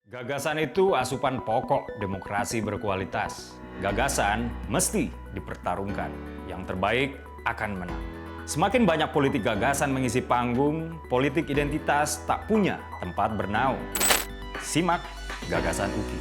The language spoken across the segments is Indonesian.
Gagasan itu asupan pokok demokrasi berkualitas. Gagasan mesti dipertarungkan. Yang terbaik akan menang. Semakin banyak politik gagasan mengisi panggung, politik identitas tak punya tempat bernaung. Simak Gagasan UKI.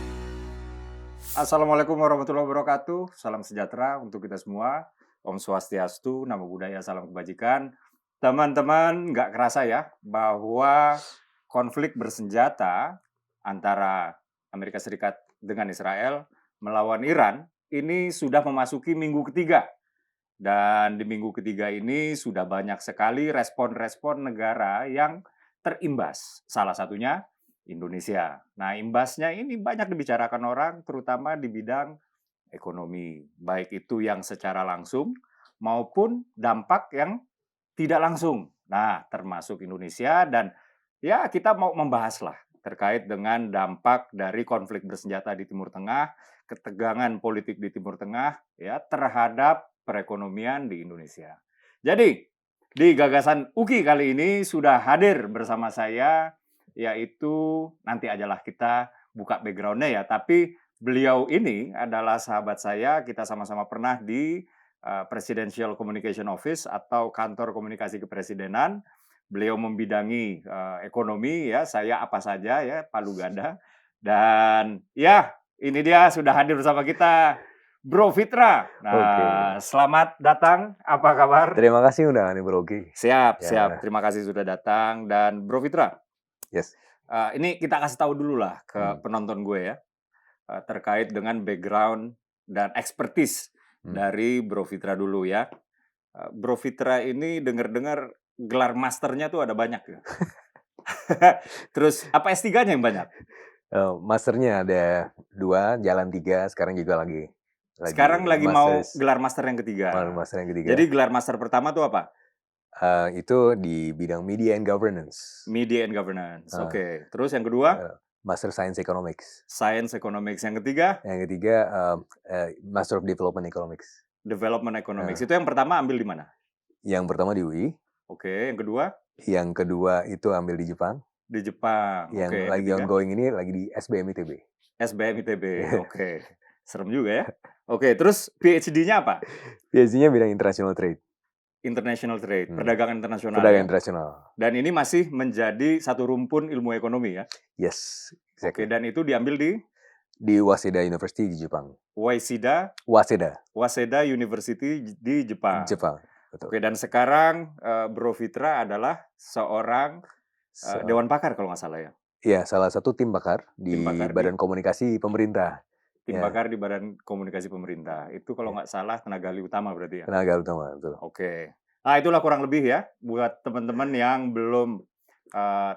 Assalamualaikum warahmatullahi wabarakatuh. Salam sejahtera untuk kita semua. Om Swastiastu, Namo Buddhaya, salam kebajikan. Teman-teman, nggak kerasa ya bahwa konflik bersenjata antara Amerika Serikat dengan Israel melawan Iran ini sudah memasuki minggu ketiga. Dan di minggu ketiga ini sudah banyak sekali respon-respon negara yang terimbas. Salah satunya Indonesia. Nah, imbasnya ini banyak dibicarakan orang, terutama di bidang ekonomi. Baik itu yang secara langsung maupun dampak yang tidak langsung. Nah, termasuk Indonesia dan ya kita mau membahas lah terkait dengan dampak dari konflik bersenjata di Timur Tengah, ketegangan politik di Timur Tengah ya terhadap perekonomian di Indonesia. Jadi, di Gagasan UKI kali ini sudah hadir bersama saya yaitu nanti ajalah kita buka background-nya ya, tapi beliau ini adalah sahabat saya, kita sama-sama pernah di Presidential Communication Office atau Kantor Komunikasi Kepresidenan. Beliau membidangi ekonomi ya, saya apa saja ya, palu gada. Dan ya, ini dia sudah hadir bersama kita, Bro Fitra. Nah, Oke. selamat datang. Apa kabar? Terima kasih undangannya Bro Oki. Siap, Ya. siap. Terima kasih sudah datang. Dan Bro Fitra, Yes. ini kita kasih tahu dulu lah ke penonton gue ya, terkait dengan background dan expertise dari Bro Fitra dulu ya. Bro Fitra ini dengar-dengar gelar masternya tuh ada banyak ya. Terus apa S3-nya yang banyak? Masternya ada 2, jalan 3, sekarang juga lagi Sekarang lagi mau masters, gelar master yang ketiga. master yang ketiga. Jadi gelar master pertama tuh apa? Itu di bidang Media and Governance. Media and Governance. Oke. Terus yang kedua? Master Science Economics. Science Economics. Yang ketiga? Yang ketiga Master of Development Economics. Development Economics. Itu yang pertama ambil di mana? Yang pertama di UI. Oke. Yang kedua? Yang kedua itu ambil di Jepang. Di Jepang. Yang Oke. lagi ongoing ini lagi di SBM ITB. SBM ITB. Oke. Serem juga ya. Oke, terus PhD-nya apa? PhD-nya bidang International Trade. International Trade, perdagangan internasional. Perdagangan ya? internasional. Dan ini masih menjadi satu rumpun ilmu ekonomi ya? Yes. Oke, Exactly. dan itu diambil di Waseda University di Jepang. Waseda University di Jepang. Betul. Oke, dan sekarang Bro Fitra adalah seorang dewan pakar kalau nggak salah ya? Iya, salah satu tim pakar di Badan Komunikasi Pemerintah. Tim pakar di Badan Komunikasi Pemerintah. Itu kalau nggak salah tenaga ahli utama berarti ya? Tenaga ahli utama, betul. Oke. Nah, itulah kurang lebih ya buat teman-teman yang belum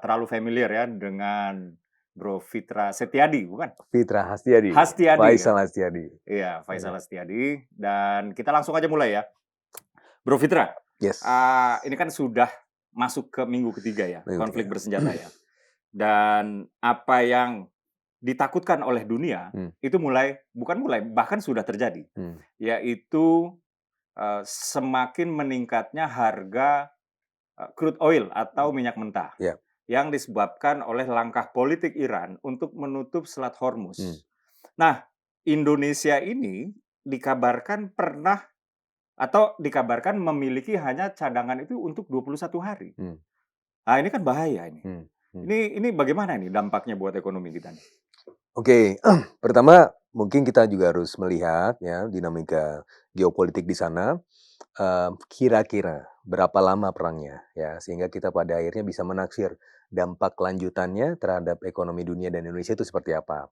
terlalu familiar ya dengan Bro Fitra Setiadi, bukan? Fitra Hastiadi. Faisal ya? Hastiadi. Iya, Faisal Hastiadi. Dan kita langsung aja mulai ya. Bro Fitra, yes. Ini kan sudah masuk ke minggu ketiga ya, konflik bersenjata ya. Dan apa yang ditakutkan oleh dunia itu bahkan sudah terjadi, yaitu semakin meningkatnya harga crude oil atau minyak mentah yang disebabkan oleh langkah politik Iran untuk menutup Selat Hormuz. Nah, Indonesia ini dikabarkan memiliki hanya cadangan itu untuk 21 hari. Nah, ini kan bahaya ini. Ini bagaimana nih dampaknya buat ekonomi kita nih? Oke, pertama mungkin kita juga harus melihat ya dinamika geopolitik di sana. Kira-kira berapa lama perangnya ya, sehingga kita pada akhirnya bisa menaksir dampak lanjutannya terhadap ekonomi dunia dan Indonesia itu seperti apa.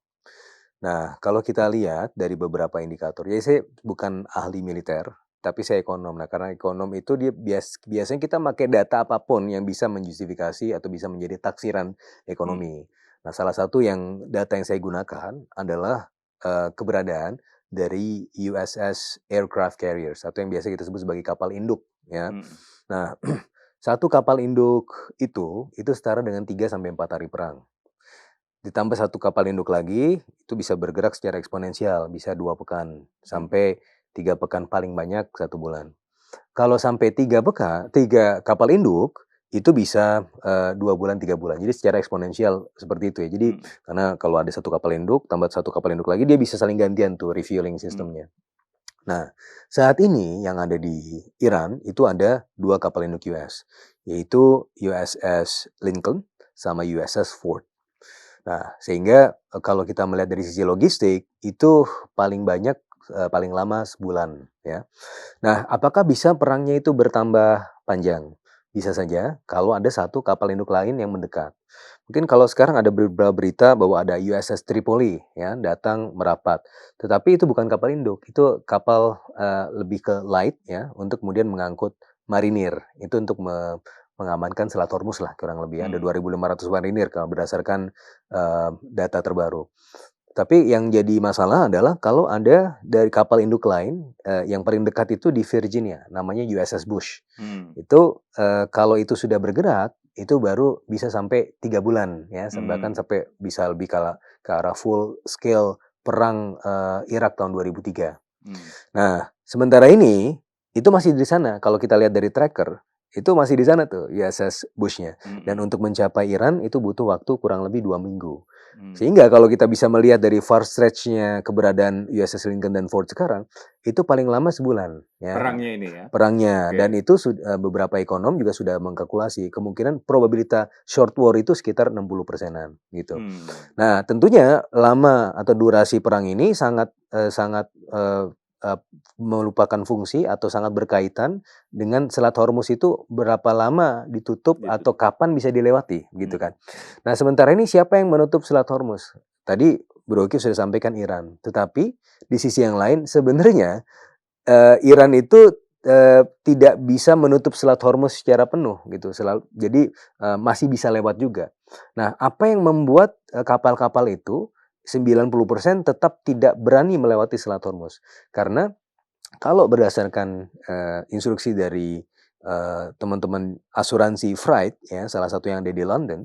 Nah, kalau kita lihat dari beberapa indikator, ya saya bukan ahli militer, tapi saya ekonom. Nah, karena ekonom itu dia biasanya kita pakai data apapun yang bisa menjustifikasi atau bisa menjadi taksiran ekonomi. Nah, salah satu data yang saya gunakan adalah keberadaan dari USS Aircraft Carriers atau yang biasa kita sebut sebagai kapal induk ya. Nah, satu kapal induk itu setara dengan 3 sampai 4 hari perang. Ditambah satu kapal induk lagi, itu bisa bergerak secara eksponensial, bisa 2 pekan sampai 3 pekan paling banyak 1 bulan. Kalau sampai 3 kapal induk, itu bisa 2 bulan, 3 bulan. Jadi secara eksponensial seperti itu ya. Jadi Hmm. karena kalau ada satu kapal induk, tambah satu kapal induk lagi, dia bisa saling gantian tuh refueling Hmm. sistemnya. Nah, saat ini yang ada di Iran itu ada 2 kapal induk US, yaitu USS Lincoln sama USS Ford. Nah, sehingga kalau kita melihat dari sisi logistik, itu paling banyak, paling lama sebulan ya. Nah, apakah bisa perangnya itu bertambah panjang? Bisa saja kalau ada satu kapal induk lain yang mendekat. Mungkin kalau sekarang ada beberapa berita bahwa ada USS Tripoli ya datang merapat. Tetapi itu bukan kapal induk, itu kapal lebih ke light ya untuk kemudian mengangkut marinir. Itu untuk mengamankan Selat Hormuz lah kurang lebih ya. Ada 2.500 marinir kalau berdasarkan data terbaru. Tapi yang jadi masalah adalah kalau ada dari kapal induk lain, yang paling dekat itu di Virginia, namanya USS Bush. Itu, kalau itu sudah bergerak, itu baru bisa sampai 3 bulan ya, bahkan sampai bisa lebih ke arah full scale perang, Irak tahun 2003. Nah, sementara ini, itu masih di sana. Kalau kita lihat dari tracker, itu masih di sana tuh USS Bush-nya. Dan untuk mencapai Iran itu butuh waktu kurang lebih 2 minggu. Sehingga kalau kita bisa melihat dari far stretch-nya keberadaan USS Lincoln dan Ford sekarang, itu paling lama sebulan ya Perangnya ini ya. perangnya. Oke. Dan itu beberapa ekonom juga sudah mengkalkulasi kemungkinan probabilitas short war itu sekitar 60%-an gitu. Nah, tentunya lama atau durasi perang ini sangat melupakan fungsi atau sangat berkaitan dengan Selat Hormuz itu berapa lama ditutup atau kapan bisa dilewati gitu kan. Nah, sementara ini siapa yang menutup Selat Hormuz? Tadi Bro Uki sudah sampaikan Iran, tetapi di sisi yang lain sebenarnya Iran itu tidak bisa menutup Selat Hormuz secara penuh gitu. Jadi masih bisa lewat juga. Nah, apa yang membuat kapal-kapal itu 90% tetap tidak berani melewati Selat Hormuz? Karena kalau berdasarkan instruksi dari teman-teman asuransi Freight ya, salah satu yang ada di London,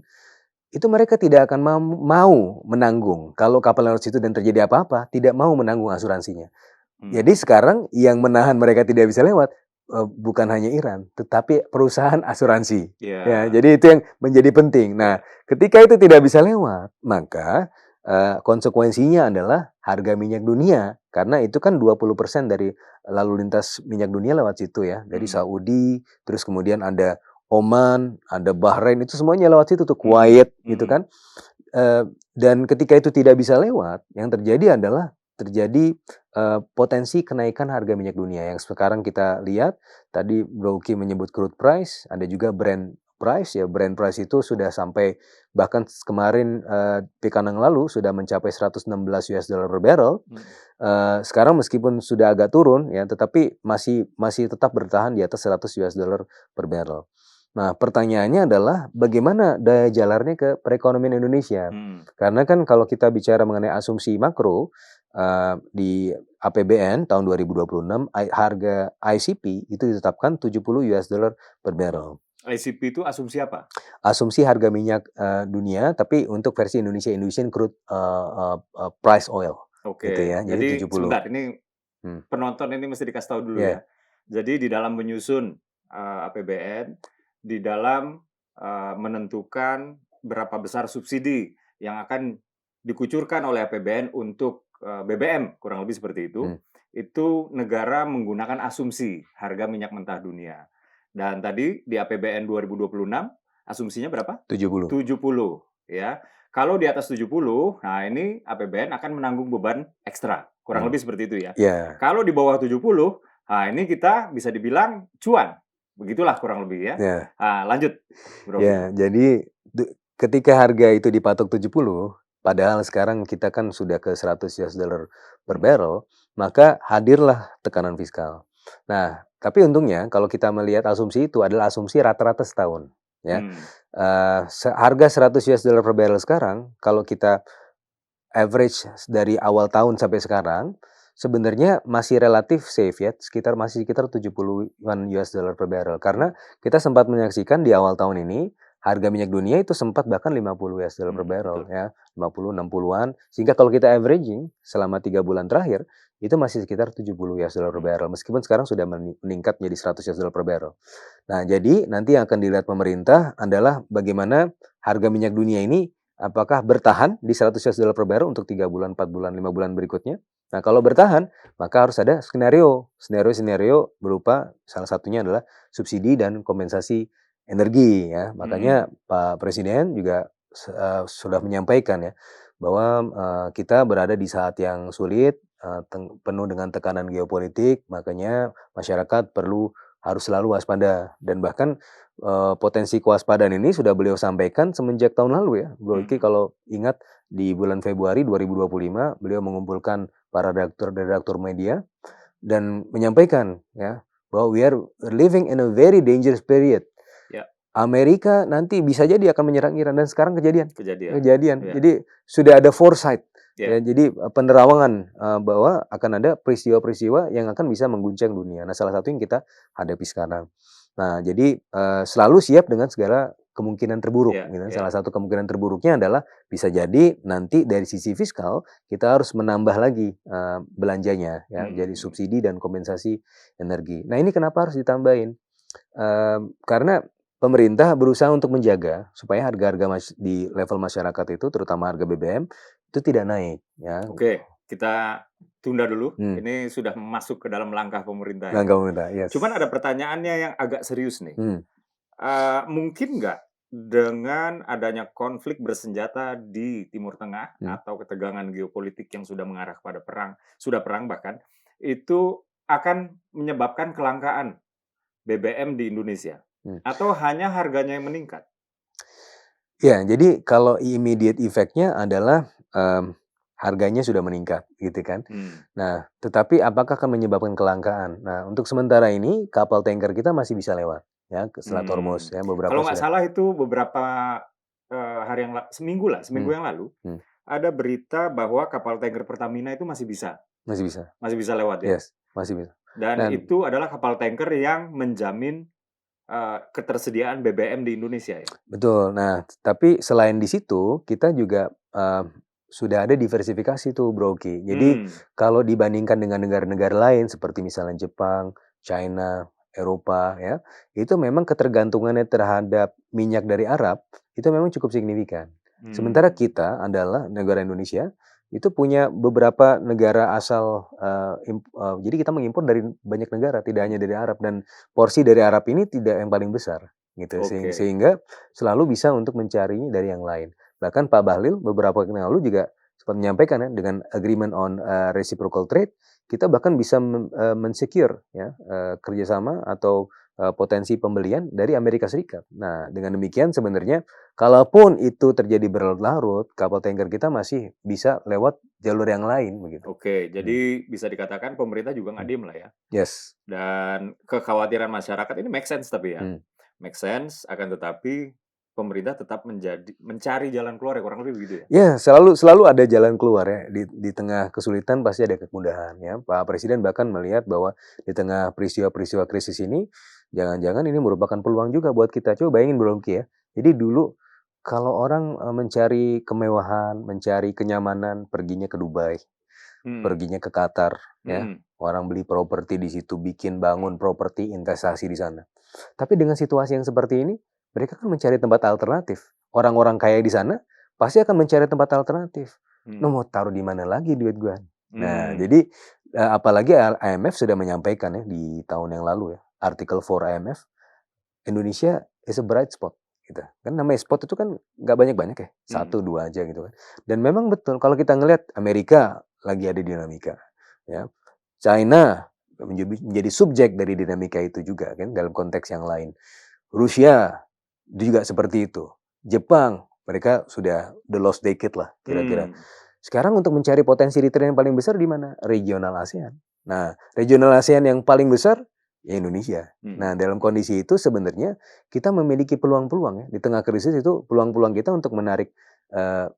itu mereka tidak akan mau menanggung kalau kapal lewat situ dan terjadi apa-apa, tidak mau menanggung asuransinya. Jadi sekarang yang menahan mereka tidak bisa lewat bukan hanya Iran, tetapi perusahaan asuransi. Ya, jadi itu yang menjadi penting. Nah, ketika itu tidak bisa lewat, maka konsekuensinya adalah harga minyak dunia, karena itu kan 20% dari lalu lintas minyak dunia lewat situ ya, dari Saudi, terus kemudian ada Oman, ada Bahrain, itu semuanya lewat situ tuh, Kuwait gitu kan. Dan ketika itu tidak bisa lewat, yang terjadi adalah terjadi potensi kenaikan harga minyak dunia yang sekarang kita lihat. Tadi Bro Uki menyebut crude price, ada juga Brent price ya. Brent price itu sudah sampai bahkan kemarin pekan yang lalu sudah mencapai 116 US dollar per barrel. Sekarang meskipun sudah agak turun ya, tetapi masih tetap bertahan di atas 100 US dollar per barrel. Nah, pertanyaannya adalah bagaimana daya jalarnya ke perekonomian Indonesia? Karena kan kalau kita bicara mengenai asumsi makro di APBN tahun 2026 harga ICP itu ditetapkan 70 US dollar per barrel. ICP itu asumsi apa? Asumsi harga minyak dunia, tapi untuk versi Indonesia, Indonesian Crude Price Oil. Oke, Gitu ya. jadi 70. sebentar, ini penonton ini mesti dikasih tahu dulu ya. Jadi di dalam menyusun APBN, di dalam menentukan berapa besar subsidi yang akan dikucurkan oleh APBN untuk BBM, kurang lebih seperti itu negara menggunakan asumsi harga minyak mentah dunia. Dan tadi di APBN 2026, asumsinya berapa? 70. 70, ya. Kalau di atas 70, nah ini APBN akan menanggung beban ekstra. Kurang lebih seperti itu ya. Yeah. Kalau di bawah 70, nah ini kita bisa dibilang cuan. Begitulah kurang lebih ya. Yeah. Nah, lanjut, Bro. Ya, jadi ketika harga itu dipatok 70, padahal sekarang kita kan sudah ke 100 US dollar per barrel, maka hadirlah tekanan fiskal. Nah, tapi untungnya kalau kita melihat asumsi itu adalah asumsi rata-rata setahun. Ya, harga 100 US dollar per barrel sekarang, kalau kita average dari awal tahun sampai sekarang, sebenarnya masih relatif safe ya, masih sekitar 70-an US dollar per barrel. Karena kita sempat menyaksikan di awal tahun ini harga minyak dunia itu sempat bahkan 50 US dollar per barrel Betul. ya, 50 60-an. Sehingga kalau kita averaging selama 3 bulan terakhir itu masih sekitar 70 US dollar per barrel meskipun sekarang sudah meningkat menjadi 100 US dollar per barrel. Nah, jadi nanti yang akan dilihat pemerintah adalah bagaimana harga minyak dunia ini apakah bertahan di 100 US dollar per barrel untuk 3 bulan, 4 bulan, 5 bulan berikutnya. Nah, kalau bertahan, maka harus ada skenario. Skenario berupa salah satunya adalah subsidi dan kompensasi energi ya. Makanya Pak Presiden juga sudah menyampaikan ya bahwa kita berada di saat yang sulit, penuh dengan tekanan geopolitik, makanya masyarakat harus selalu waspada dan bahkan potensi kewaspadaan ini sudah beliau sampaikan semenjak tahun lalu ya. Bro Iki kalau ingat di bulan Februari 2025 beliau mengumpulkan para redaktur media dan menyampaikan ya bahwa we are living in a very dangerous period. Ya. Amerika nanti bisa jadi akan menyerang Iran dan sekarang kejadian. Ya. Jadi sudah ada foresight. Ya. Ya, jadi penerawangan bahwa akan ada peristiwa-peristiwa yang akan bisa mengguncang dunia. Nah, salah satu yang kita hadapi sekarang. Nah, jadi selalu siap dengan segala kemungkinan terburuk. Gitu. Salah satu kemungkinan terburuknya adalah bisa jadi nanti dari sisi fiskal kita harus menambah lagi belanjanya, ya, jadi subsidi dan kompensasi energi. Nah, ini kenapa harus ditambahin? Karena pemerintah berusaha untuk menjaga supaya harga-harga di level masyarakat itu, terutama harga BBM itu tidak naik. Ya. Oke, kita tunda dulu. Ini sudah masuk ke dalam langkah pemerintah. Langkah pemerintah, yes. Cuman ada pertanyaannya yang agak serius nih. Mungkin nggak dengan adanya konflik bersenjata di Timur Tengah atau ketegangan geopolitik yang sudah mengarah kepada perang, sudah perang bahkan, itu akan menyebabkan kelangkaan BBM di Indonesia? Atau hanya harganya yang meningkat? Ya, jadi kalau immediate effect-nya adalah harganya sudah meningkat, gitu kan. Nah, tetapi apakah akan menyebabkan kelangkaan? Nah, untuk sementara ini kapal tanker kita masih bisa lewat, ya, ke Selat Hormuz, ya, beberapa. Kalau nggak salah itu beberapa hari yang seminggu yang lalu, ada berita bahwa kapal tanker Pertamina itu masih bisa lewat ya. Yes, masih bisa. Dan itu adalah kapal tanker yang menjamin ketersediaan BBM di Indonesia ya. Betul. Nah, tapi selain di situ kita juga sudah ada diversifikasi tuh, Bro Ki. Jadi kalau dibandingkan dengan negara-negara lain seperti misalnya Jepang, China, Eropa ya, itu memang ketergantungannya terhadap minyak dari Arab itu memang cukup signifikan. Sementara kita adalah negara Indonesia itu punya beberapa negara asal, jadi kita mengimpor dari banyak negara, tidak hanya dari Arab, dan porsi dari Arab ini tidak yang paling besar gitu. Sehingga selalu bisa untuk mencarinya dari yang lain. Bahkan Pak Bahlil beberapa waktu yang lalu juga sempat menyampaikan ya, dengan agreement on reciprocal trade, kita bahkan bisa mensecure ya, kerjasama atau potensi pembelian dari Amerika Serikat. Nah, dengan demikian sebenarnya kalaupun itu terjadi berlarut-larut, kapal tanker kita masih bisa lewat jalur yang lain begitu. Oke, jadi bisa dikatakan pemerintah juga nggak diem lah ya. Yes. Dan kekhawatiran masyarakat ini make sense tapi ya. Make sense, akan tetapi pemerintah tetap mencari jalan keluar ya, kurang lebih begitu ya? Ya, selalu ada jalan keluar ya. Di tengah kesulitan pasti ada kemudahan ya. Pak Presiden bahkan melihat bahwa di tengah peristiwa-peristiwa krisis ini, jangan-jangan ini merupakan peluang juga buat kita. Coba bayangin Bro Ki ya. Jadi dulu kalau orang mencari kemewahan, mencari kenyamanan, perginya ke Dubai, perginya ke Qatar ya. Orang beli properti di situ, bangun properti, investasi di sana. Tapi dengan situasi yang seperti ini, mereka kan mencari tempat alternatif. Orang-orang kaya di sana pasti akan mencari tempat alternatif. Lo mau taruh di mana lagi duit gua? Nah, jadi apalagi IMF sudah menyampaikan ya di tahun yang lalu ya, artikel 4 IMF, Indonesia is a bright spot. Gitu. Kan namanya spot itu kan nggak banyak-banyak ya, 1-2 aja gitu kan. Dan memang betul kalau kita ngelihat Amerika lagi ada dinamika, ya, China menjadi subjek dari dinamika itu juga kan dalam konteks yang lain. Rusia juga seperti itu. Jepang, mereka sudah the lost decade lah kira-kira. Sekarang untuk mencari potensi return yang paling besar di mana? Regional ASEAN. Nah, regional ASEAN yang paling besar ya Indonesia. Nah, dalam kondisi itu sebenarnya kita memiliki peluang-peluang ya. Di tengah krisis itu peluang-peluang kita untuk menarik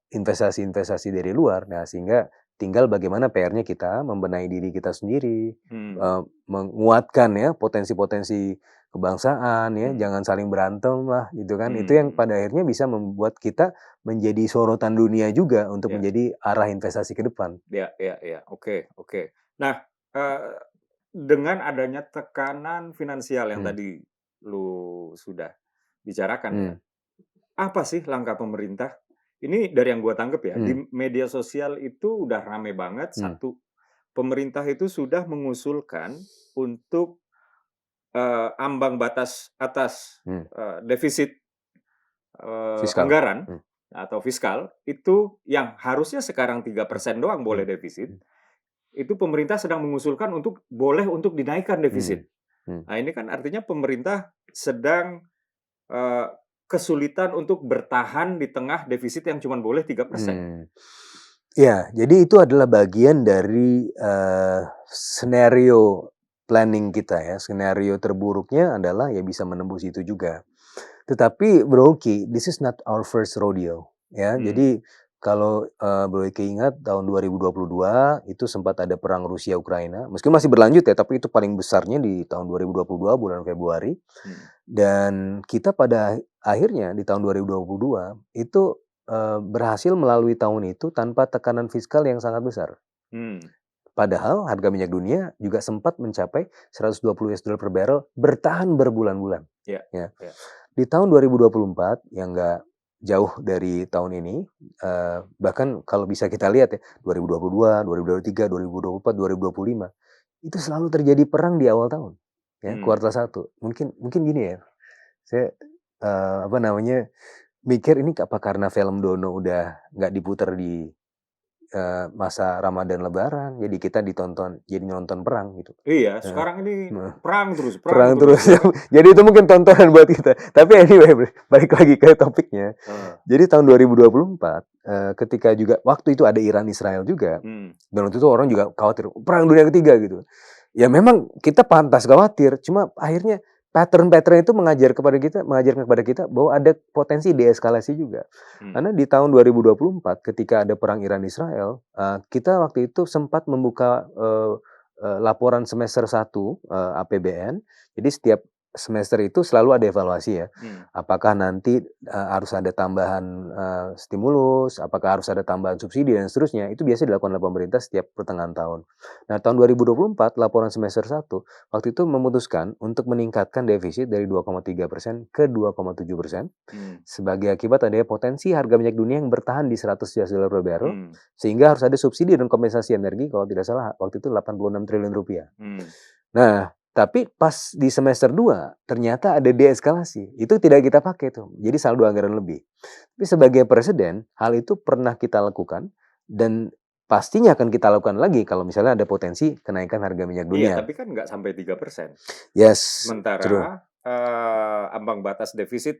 investasi-investasi dari luar. Nah, sehingga tinggal bagaimana PR-nya kita membenahi diri kita sendiri, menguatkan ya potensi-potensi kebangsaan ya, Hmm. jangan saling berantem lah gitu kan. Itu yang pada akhirnya bisa membuat kita menjadi sorotan dunia juga untuk Ya, menjadi arah investasi ke depan. ya, ya, ya. Oke, oke. Nah, dengan adanya tekanan finansial yang Hmm, tadi lu sudah bicarakan ya, hmm, apa sih langkah pemerintah? Ini dari yang gua tangkep ya, di hmm, media sosial itu udah rame banget. hmm, Satu, pemerintah itu sudah mengusulkan untuk ambang batas atas hmm. defisit Fiskal. anggaran Hmm, atau fiskal itu yang harusnya sekarang hmm, 3% doang boleh hmm, defisit, hmm, itu pemerintah sedang mengusulkan untuk boleh untuk dinaikkan hmm, defisit. hmm, Nah, ini kan artinya pemerintah sedang eh, kesulitan untuk bertahan di tengah defisit yang cuma boleh 3%. hmm. Ya, jadi itu adalah bagian dari skenario planning kita ya. Skenario terburuknya adalah ya bisa menembus itu juga. Tetapi Bro Uki, this is not our first rodeo ya. Hmm. Jadi kalau Bro Uki ingat tahun 2022 itu sempat ada perang Rusia Ukraina. Meskipun masih berlanjut ya, tapi itu paling besarnya di tahun 2022 bulan Februari. Hmm. Dan kita pada akhirnya di tahun 2022 itu berhasil melalui tahun itu tanpa tekanan fiskal yang sangat besar. Hmm. Padahal harga minyak dunia juga sempat mencapai $120 per barrel bertahan berbulan-bulan. Ya, Ya. ya. Di tahun 2024 yang nggak jauh dari tahun ini, bahkan kalau bisa kita lihat ya 2022, 2023, 2024, 2025 itu selalu terjadi perang di awal tahun, ya Hmm. kuartal 1. Mungkin gini ya, saya apa namanya mikir ini apa karena film Dono udah nggak diputar di masa Ramadan Lebaran, jadi kita jadi nonton perang gitu. Iya, Heeh. sekarang ini Heeh. perang Perang terus terus. ya kan. Jadi itu mungkin tontonan buat kita. Tapi anyway, balik lagi ke topiknya. Heeh. Jadi tahun 2024, ketika juga waktu itu ada Iran Israel juga, Hmm. dan waktu itu orang juga khawatir perang dunia ketiga gitu. Ya memang kita pantas khawatir, cuma akhirnya pattern-pattern itu mengajarkan kepada kita bahwa ada potensi deeskalasi juga. Hmm. Karena di tahun 2024 ketika ada perang Iran Israel, kita waktu itu sempat membuka laporan semester 1 APBN. Jadi setiap semester itu selalu ada evaluasi ya. Hmm. Apakah nanti harus ada tambahan stimulus, apakah harus ada tambahan subsidi dan seterusnya. Itu biasa dilakukan oleh pemerintah setiap pertengahan tahun. Nah, tahun 2024 laporan semester 1 waktu itu memutuskan untuk meningkatkan defisit dari 2,3% ke 2,7% Hmm. sebagai akibat adanya potensi harga minyak dunia yang bertahan di $100 per barrel Hmm. sehingga harus ada subsidi dan kompensasi energi kalau tidak salah waktu itu 86 triliun rupiah. Hmm. Nah, tapi pas di semester 2 ternyata ada deeskalasi. Itu tidak kita pakai tuh. Jadi saldo anggaran lebih. Tapi sebagai presiden, hal itu pernah kita lakukan dan pastinya akan kita lakukan lagi kalau misalnya ada potensi kenaikan harga minyak Iya, dunia. tapi kan nggak sampai 3%. Yes, true. Sementara ambang batas defisit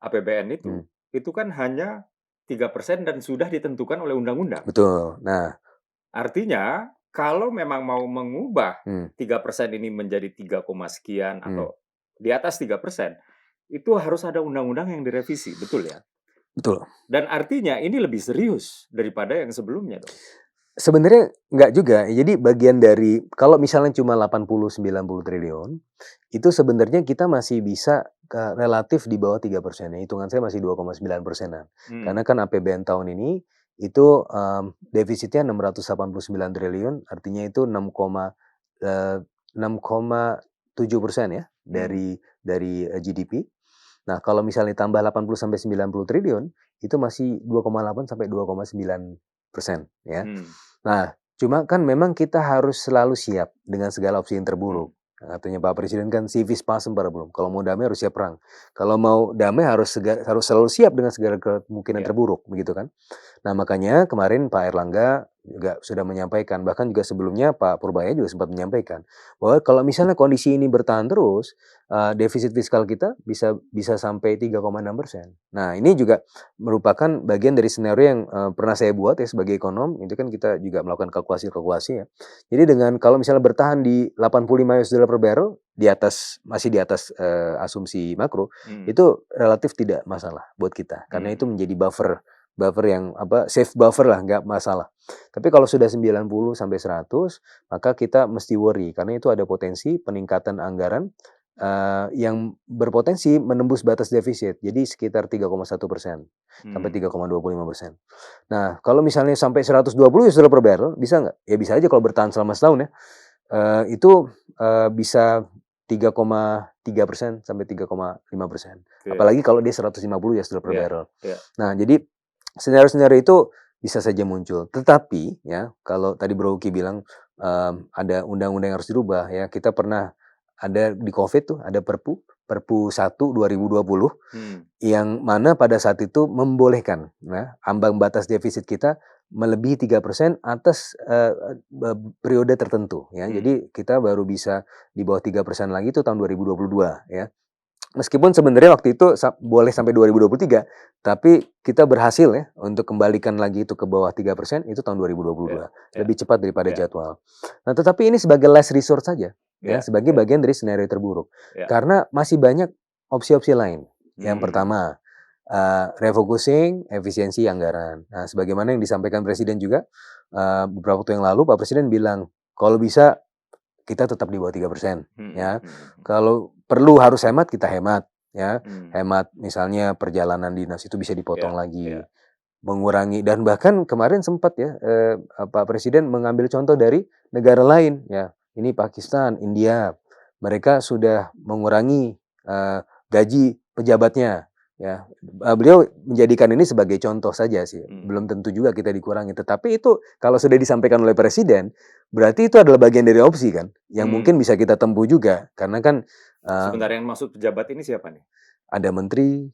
APBN Hmm, itu kan hanya 3% dan sudah ditentukan oleh undang-undang. betul. Nah, Artinya, kalau memang mau mengubah hmm, 3% ini menjadi 3, sekian hmm, atau di atas 3%, itu harus ada undang-undang yang direvisi, betul ya? betul. Dan artinya ini lebih serius daripada yang sebelumnya dong. Sebenarnya nggak juga. Jadi bagian dari kalau misalnya cuma 80-90 triliun, itu sebenarnya kita masih bisa relatif di bawah 3%. Hitungan saya masih 2,9%-an. Hmm. Karena kan APBN tahun ini itu defisitnya 689 triliun, artinya itu 6,7% ya Hmm. dari GDP. Nah, kalau misalnya tambah 80 sampai 90 triliun, itu masih 2,8 sampai 2,9% ya. Hmm. Nah, cuma kan memang kita harus selalu siap dengan segala opsi yang Hmm. terburuk. Nah, katanya Pak Presiden kan civis pacem para belum. Kalau mau damai harus siap perang. Kalau mau damai harus selalu siap dengan segala kemungkinan Ya. terburuk, begitu kan? Nah, makanya kemarin Pak Erlangga juga sudah menyampaikan, bahkan juga sebelumnya Pak Purbaya juga sempat menyampaikan bahwa kalau misalnya kondisi ini bertahan terus, defisit fiskal kita bisa sampai 3,6%. Nah, ini juga merupakan bagian dari skenario yang pernah saya buat ya sebagai ekonom. Itu kan kita juga melakukan kalkulasi-kalkulasi ya. Jadi dengan kalau misalnya bertahan di $85 per barrel masih di atas asumsi makro, Hmm. itu relatif tidak masalah buat kita karena itu Hmm. menjadi buffer yang safe buffer lah, nggak masalah. Tapi kalau sudah 90 sampai 100, maka kita mesti worry karena itu ada potensi peningkatan anggaran yang berpotensi menembus batas defisit. Jadi sekitar 3,1% sampai 3,25%. Nah, kalau misalnya sampai 120 US dollar per barrel, bisa nggak? Ya bisa aja kalau bertahan selama setahun ya. Itu bisa 3,3% sampai 3,5%. Oke. Apalagi kalau dia 150 US dollar per Iya, barrel. iya. Nah, jadi scenario-scenario itu bisa saja muncul. Tetapi ya, kalau tadi Bro Uki bilang ada undang-undang yang harus dirubah ya. Kita pernah ada di Covid tuh ada Perpu 1 2020 yang mana pada saat itu membolehkan ambang batas defisit kita melebihi 3% atas periode tertentu ya. Jadi kita baru bisa di bawah 3% lagi itu tahun 2022 ya. Meskipun sebenarnya waktu itu boleh sampai 2023, tapi kita berhasil ya untuk kembalikan lagi itu ke bawah 3% itu tahun 2022. Lebih cepat daripada jadwal. Nah, tetapi ini sebagai last resort saja ya, sebagai bagian dari skenario terburuk. Karena masih banyak opsi-opsi lain. Yang pertama, refocusing efisiensi anggaran. Nah, sebagaimana yang disampaikan Presiden juga beberapa waktu yang lalu, Pak Presiden bilang kalau bisa kita tetap di bawah 3% ya. Kalau perlu harus hemat, kita hemat ya. Hemat misalnya perjalanan dinas itu bisa dipotong lagi. Mengurangi, dan bahkan kemarin sempat ya Pak Presiden mengambil contoh dari negara lain ya. Ini Pakistan, India. Mereka sudah mengurangi gaji pejabatnya ya. Beliau menjadikan ini sebagai contoh saja sih. Belum tentu juga kita dikurangi, tetapi itu kalau sudah disampaikan oleh Presiden, berarti itu adalah bagian dari opsi kan, yang mungkin bisa kita tempuh juga, karena kan Sebentar, yang maksud pejabat ini siapa nih? ada menteri,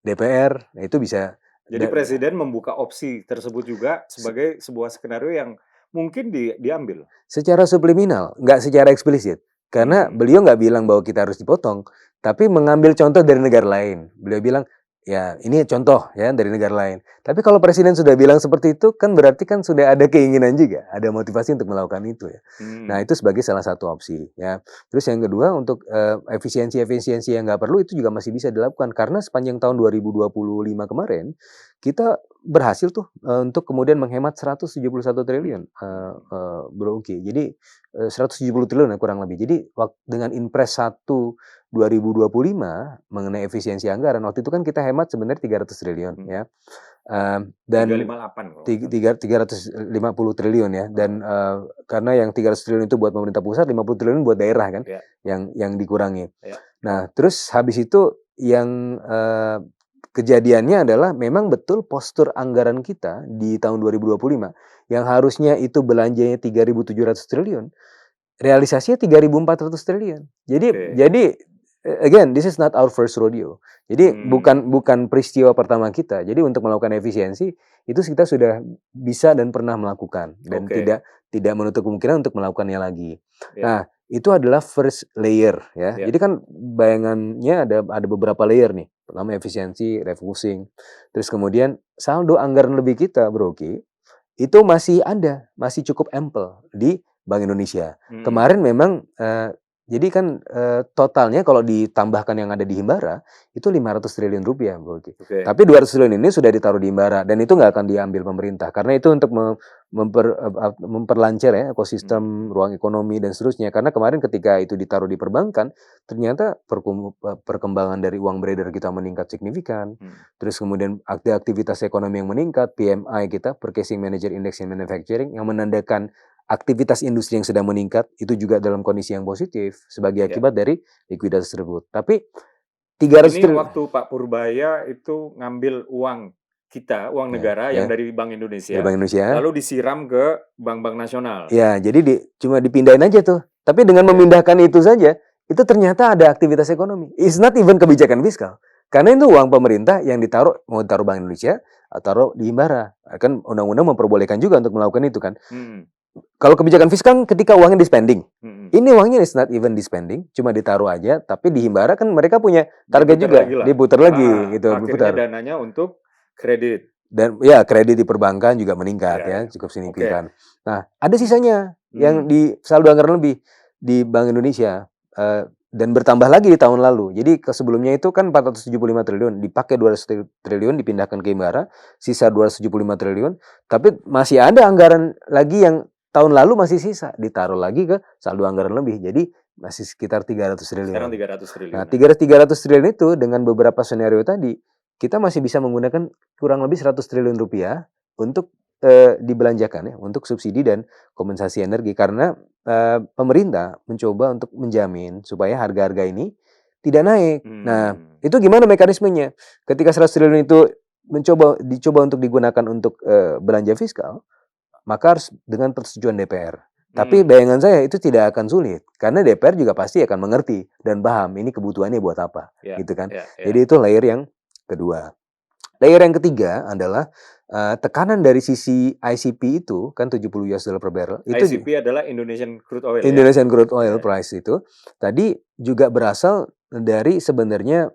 DPR, nah itu bisa. Jadi Presiden membuka opsi tersebut juga sebagai sebuah skenario yang mungkin diambil secara subliminal, nggak secara eksplisit. Karena beliau nggak bilang bahwa kita harus dipotong, tapi mengambil contoh dari negara lain. Beliau bilang, ya ini contoh ya dari negara lain. Tapi kalau Presiden sudah bilang seperti itu, kan berarti kan sudah ada keinginan juga, ada motivasi untuk melakukan itu ya. Nah, itu sebagai salah satu opsi ya. Terus yang kedua, untuk efisiensi yang nggak perlu itu juga masih bisa dilakukan. Karena sepanjang tahun 2025 kemarin, kita berhasil tuh untuk kemudian menghemat 171 triliun Bro Uki. Jadi 170 triliun kurang lebih. Jadi dengan Inpres 1 2025 mengenai efisiensi anggaran, waktu itu kan kita hemat sebenarnya 300 triliun ya. Dan 350 triliun ya. Dan karena yang 300 triliun itu buat pemerintah pusat, 50 triliun buat daerah kan yang dikurangi. Nah, terus habis itu yang kejadiannya adalah memang betul postur anggaran kita di tahun 2025 yang harusnya itu belanjanya 3.700 triliun, realisasinya 3.400 triliun. Jadi again, this is not our first rodeo. Jadi bukan peristiwa pertama kita. Jadi untuk melakukan efisiensi itu kita sudah bisa dan pernah melakukan, dan tidak menutup kemungkinan untuk melakukannya lagi. Nah, itu adalah first layer ya. Jadi kan bayangannya ada beberapa layer nih. Pertama efisiensi, refocusing. Terus kemudian saldo anggaran lebih kita, Bro Ki, itu masih cukup ample di Bank Indonesia. Kemarin memang jadi kan totalnya kalau ditambahkan yang ada di Himbara itu 500 triliun rupiah, Bro Ki. Tapi 200 triliun ini sudah ditaruh di Himbara, dan itu nggak akan diambil pemerintah karena itu untuk memperlancar ya ekosistem ruang ekonomi dan seterusnya. Karena kemarin ketika itu ditaruh di perbankan, ternyata perkembangan dari uang beredar kita meningkat signifikan. Terus kemudian aktivitas ekonomi yang meningkat, PMI kita, Purchasing Manager Index in Manufacturing, yang menandakan aktivitas industri yang sedang meningkat itu juga dalam kondisi yang positif sebagai akibat dari likuiditas tersebut. Tapi 300 ini waktu Pak Purbaya itu ngambil uang kita, uang negara yang dari Bank Indonesia, lalu disiram ke bank-bank nasional. Ya, jadi cuma dipindahin aja tuh. Tapi dengan memindahkan itu saja, itu ternyata ada aktivitas ekonomi. It's not even kebijakan fiskal. Karena itu uang pemerintah yang mau ditaruh Bank Indonesia, taruh di Himbara. Kan undang-undang memperbolehkan juga untuk melakukan itu kan. Kalau kebijakan fiskal ketika uangnya di spending, ini uangnya is not even di spending, cuma ditaruh aja. Tapi di Himbara kan mereka punya target juga, diputar lagi gitu. Akhirnya dananya untuk kredit. Dan ya kredit di perbankan juga meningkat ya cukup signifikan. Nah, ada sisanya yang di saldo anggaran lebih di Bank Indonesia dan bertambah lagi di tahun lalu. Jadi sebelumnya itu kan 475 triliun, dipakai 200 triliun dipindahkan ke Himbara, sisa 275 triliun, tapi masih ada anggaran lagi yang tahun lalu masih sisa, ditaruh lagi ke saldo anggaran lebih. Jadi masih sekitar 300 Sekarang triliun. 300 Nah, triliunan. 300 triliun itu dengan beberapa skenario tadi, kita masih bisa menggunakan kurang lebih 100 triliun rupiah untuk dibelanjakan ya, untuk subsidi dan kompensasi energi. Karena pemerintah mencoba untuk menjamin supaya harga-harga ini tidak naik. Nah, itu gimana mekanismenya? Ketika 100 triliun itu dicoba untuk digunakan untuk belanja fiskal, maka harus dengan persetujuan DPR. Tapi bayangan saya itu tidak akan sulit karena DPR juga pasti akan mengerti dan paham ini kebutuhannya buat apa, gitu kan. Jadi itu layer yang kedua. Layer yang ketiga adalah tekanan dari sisi ICP itu kan 70 US dollar per barrel. Itu ICP adalah Indonesian Crude Oil Indonesian Crude Oil ya. Price itu tadi juga berasal dari sebenarnya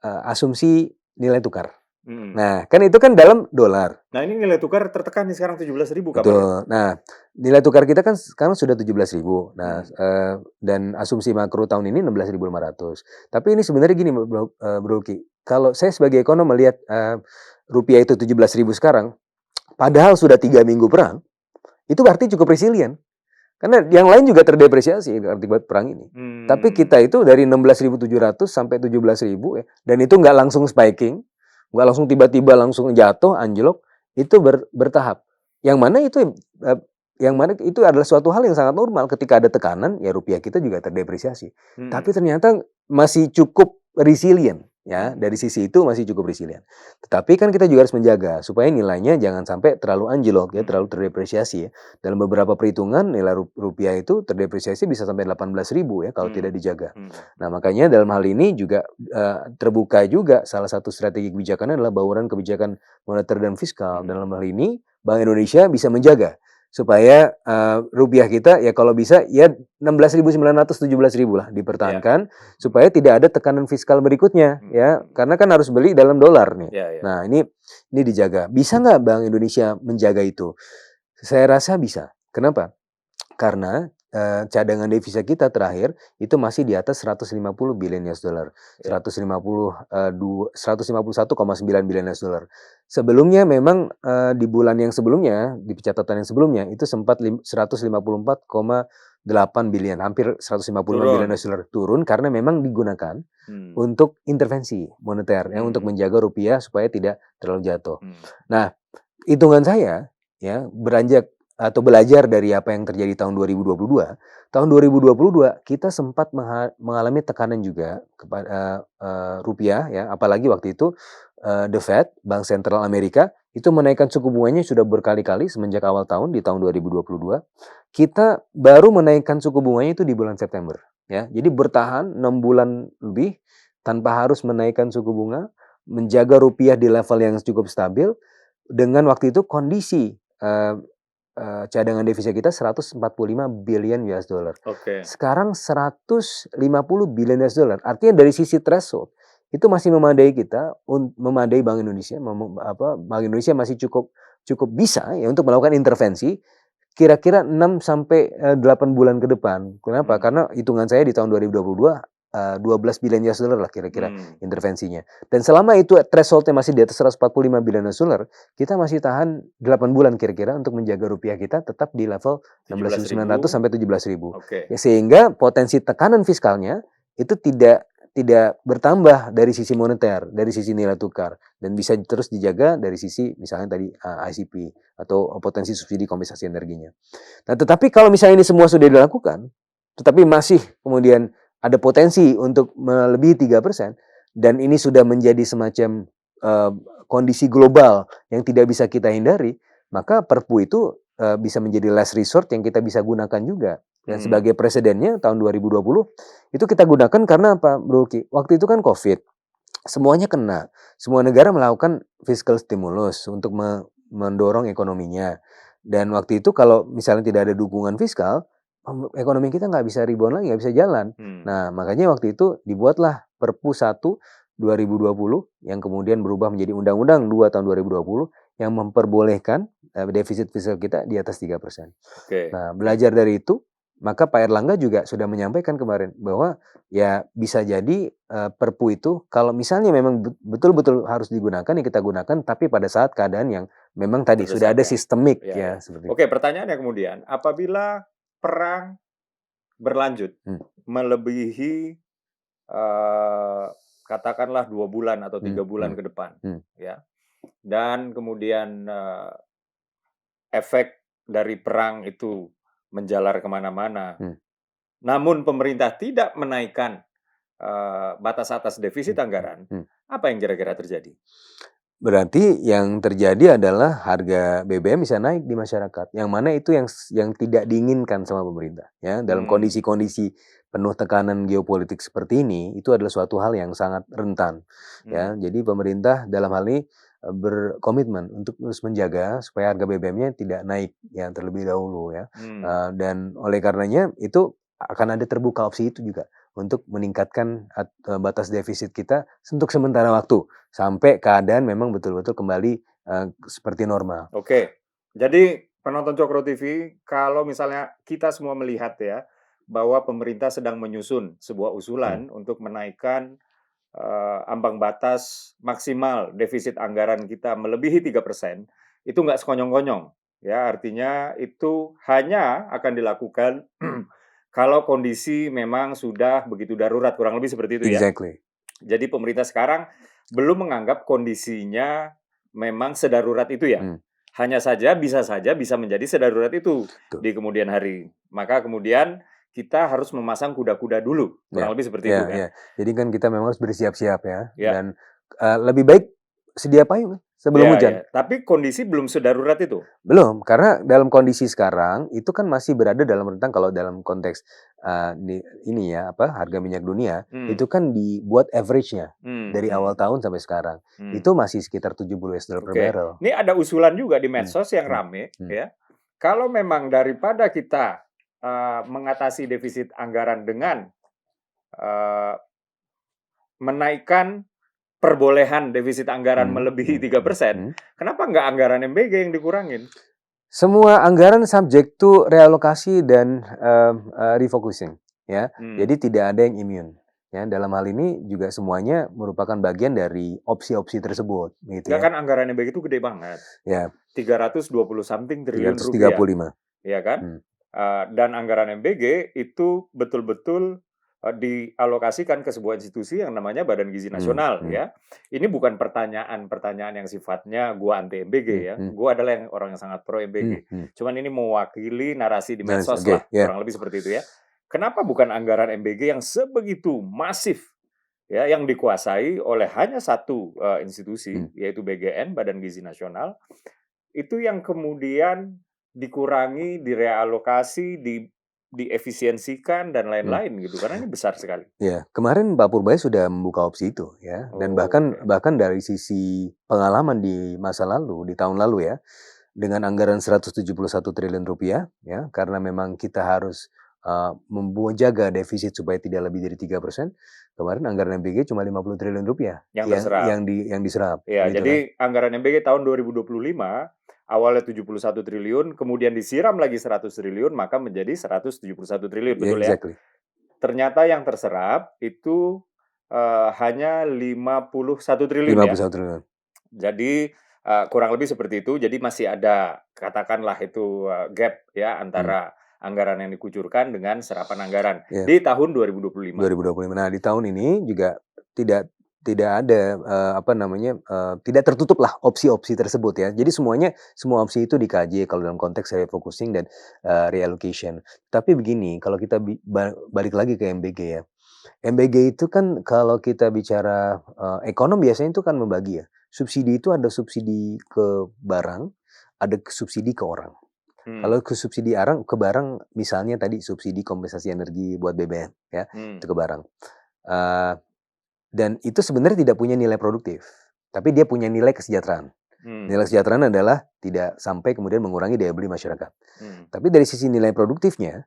asumsi nilai tukar. Nah, kan itu kan dalam dolar. Nah, ini nilai tukar tertekan nih sekarang 17.000 kabarnya. Betul. Nah, nilai tukar kita kan sekarang sudah 17.000. Nah, dan asumsi makro tahun ini 16.500. Tapi ini sebenarnya gini, Bro Ki. Kalau saya sebagai ekonom melihat rupiah itu 17.000 sekarang, padahal sudah 3 minggu perang, itu berarti cukup resilient. Karena yang lain juga terdepresiasi akibat perang ini. Tapi kita itu dari 16.700 sampai 17.000 ya, dan itu nggak langsung spiking, nggak langsung tiba-tiba langsung jatuh, anjlok, itu bertahap. Yang mana itu adalah suatu hal yang sangat normal ketika ada tekanan, ya rupiah kita juga terdepresiasi. Tapi ternyata masih cukup resilient. Ya, dari sisi itu masih cukup resilient. Tetapi kan kita juga harus menjaga supaya nilainya jangan sampai terlalu anjlok ya, terlalu terdepresiasi ya. Dalam beberapa perhitungan nilai rupiah itu terdepresiasi bisa sampai 18.000 ya kalau tidak dijaga. Nah, makanya dalam hal ini juga terbuka juga salah satu strategi kebijakan adalah bauran kebijakan moneter dan fiskal. Dalam hal ini Bank Indonesia bisa menjaga supaya rupiah kita ya kalau bisa ya 16.900 17.000 lah dipertahankan supaya tidak ada tekanan fiskal berikutnya ya, karena kan harus beli dalam dolar nih. Nah, ini dijaga. Bisa nggak Bank Indonesia menjaga itu? Saya rasa bisa. Kenapa? Karena cadangan devisa kita terakhir itu masih di atas 150 billion US dollar. 151,9 billion US dollar. Sebelumnya memang di bulan yang sebelumnya, di catatan yang sebelumnya itu sempat 154,8 billion, hampir 155 billion US dollar turun karena memang digunakan untuk intervensi moneter ya, untuk menjaga rupiah supaya tidak terlalu jatuh. Nah, hitungan saya ya beranjak atau belajar dari apa yang terjadi tahun 2022. Tahun 2022 kita sempat mengalami tekanan juga kepada rupiah ya, apalagi waktu itu The Fed, Bank Sentral Amerika itu menaikkan suku bunganya sudah berkali-kali semenjak awal tahun di tahun 2022. Kita baru menaikkan suku bunganya itu di bulan September ya. Jadi bertahan 6 bulan lebih tanpa harus menaikkan suku bunga, menjaga rupiah di level yang cukup stabil dengan waktu itu kondisi cadangan devisa kita 145 billion US dollar. Sekarang 150 billion US dollar. Artinya dari sisi threshold itu masih memadai kita, memadai Bank Indonesia. Bank Indonesia masih cukup bisa ya untuk melakukan intervensi kira-kira 6 sampai 8 bulan ke depan. Kenapa? Karena hitungan saya di tahun 2022 12 billion US dollar lah kira-kira intervensinya. Dan selama itu thresholdnya masih di atas 145 billion US dollar, kita masih tahan 8 bulan kira-kira untuk menjaga rupiah kita tetap di level 16.900 sampai 17.000. Ya, sehingga potensi tekanan fiskalnya itu tidak bertambah dari sisi moneter, dari sisi nilai tukar, dan bisa terus dijaga dari sisi misalnya tadi ICP atau potensi subsidi kompensasi energinya. Nah, tetapi kalau misalnya ini semua sudah dilakukan, tetapi masih kemudian ada potensi untuk melebihi 3% dan ini sudah menjadi semacam kondisi global yang tidak bisa kita hindari, maka Perpu itu bisa menjadi last resort yang kita bisa gunakan juga. Dan sebagai presidennya tahun 2020 itu kita gunakan karena apa, Bro Ki? Waktu itu kan COVID. Semuanya kena. Semua negara melakukan fiscal stimulus untuk mendorong ekonominya. Dan waktu itu kalau misalnya tidak ada dukungan fiskal, ekonomi kita nggak bisa rebound lagi, nggak bisa jalan. Nah, makanya waktu itu dibuatlah Perpu 1 2020 yang kemudian berubah menjadi Undang-Undang 2 tahun 2020 yang memperbolehkan defisit fiskal kita di atas 3%. Nah, belajar dari itu, maka Pak Erlangga juga sudah menyampaikan kemarin bahwa ya bisa jadi Perpu itu kalau misalnya memang betul-betul harus digunakan ya kita gunakan, tapi pada saat keadaan yang memang tadi sudah ada sistemik ya seperti itu. Oke, pertanyaannya kemudian, apabila perang berlanjut Hmm. melebihi katakanlah 2 bulan atau 3 bulan ke depan, ya. Dan kemudian efek dari perang itu menjalar kemana-mana. Namun pemerintah tidak menaikkan batas atas defisit anggaran, apa yang kira-kira terjadi? Berarti yang terjadi adalah harga BBM bisa naik di masyarakat. Yang mana itu yang tidak diinginkan sama pemerintah, ya. Dalam kondisi-kondisi penuh tekanan geopolitik seperti ini, itu adalah suatu hal yang sangat rentan, ya. Jadi pemerintah dalam hal ini berkomitmen untuk terus menjaga supaya harga BBM-nya tidak naik ya terlebih dahulu, ya. Dan oleh karenanya itu akan ada terbuka opsi itu juga untuk meningkatkan batas defisit kita untuk sementara waktu sampai keadaan memang betul-betul kembali seperti normal. Oke, jadi penonton Cokro TV, kalau misalnya kita semua melihat ya bahwa pemerintah sedang menyusun sebuah usulan untuk menaikkan ambang batas maksimal defisit anggaran kita melebihi 3%, itu nggak sekonyong-konyong. Ya, artinya itu hanya akan dilakukan kalau kondisi memang sudah begitu darurat, kurang lebih seperti itu ya. Exactly. Jadi pemerintah sekarang belum menganggap kondisinya memang sedarurat itu ya. Hanya saja bisa menjadi sedarurat itu di kemudian hari. Maka kemudian kita harus memasang kuda-kuda dulu, kurang lebih seperti itu kan. Ya. Jadi kan kita memang harus bersiap-siap ya. Ya. Dan lebih baik sedia payung sebelum hujan. Tapi kondisi belum sedarurat itu. Belum, karena dalam kondisi sekarang itu kan masih berada dalam rentang, kalau dalam konteks harga minyak dunia itu kan dibuat average-nya dari awal tahun sampai sekarang itu masih sekitar $70 per barrel. Ini ada usulan juga di medsos yang rame ya. Kalau memang daripada kita mengatasi defisit anggaran dengan menaikkan perbolehan defisit anggaran melebihi 3%, kenapa nggak anggaran MBG yang dikurangin? Semua anggaran subject to realokasi dan refocusing, ya. Jadi tidak ada yang immune. Ya, dalam hal ini juga semuanya merupakan bagian dari opsi-opsi tersebut, gitu ya. Kan anggaran MBG itu gede banget. Ya. 320 something triliun 335. rupiah. Ya kan? Dan anggaran MBG itu betul-betul dialokasikan ke sebuah institusi yang namanya Badan Gizi Nasional ya. Ini bukan pertanyaan yang sifatnya gua anti MBG ya. Gua adalah orang yang sangat pro MBG. Cuman ini mewakili narasi di medsos lah, kurang lebih seperti itu ya. Kenapa bukan anggaran MBG yang sebegitu masif ya, yang dikuasai oleh hanya satu institusi yaitu BGN, Badan Gizi Nasional, itu yang kemudian dikurangi, direalokasi, diefisiensikan dan lain-lain gitu, karena ini besar sekali. Ya, kemarin Pak Purbaya sudah membuka opsi itu ya, dan bahkan dari sisi pengalaman di masa lalu, di tahun lalu ya, dengan anggaran 171 triliun rupiah ya, karena memang kita harus menjaga defisit supaya tidak lebih dari 3%. Kemarin anggaran MBG cuma 50 triliun rupiah yang diserap. Ya, gitu jadi anggaran MBG tahun 2025 awalnya 71 triliun, kemudian disiram lagi 100 triliun, maka menjadi 171 triliun, betul ya? Ternyata yang terserap itu hanya 51 triliun 51 triliun. Jadi kurang lebih seperti itu. Jadi masih ada, katakanlah itu gap ya antara anggaran yang dikucurkan dengan serapan anggaran di tahun 2025. Nah, di tahun ini juga tidak ada tidak tertutup lah opsi-opsi tersebut ya. Jadi semua opsi itu dikaji kalau dalam konteks refocusing dan reallocation. Tapi begini, kalau kita balik lagi ke MBG ya. MBG itu kan kalau kita bicara ekonom biasanya itu kan membagi ya. Subsidi itu ada subsidi ke barang, ada subsidi ke orang. Kalau ke subsidi ke barang, misalnya tadi subsidi kompensasi energi buat BBM ya, itu ke barang. Dan itu sebenarnya tidak punya nilai produktif, tapi dia punya nilai kesejahteraan. Nilai kesejahteraan adalah tidak sampai kemudian mengurangi daya beli masyarakat. Tapi dari sisi nilai produktifnya,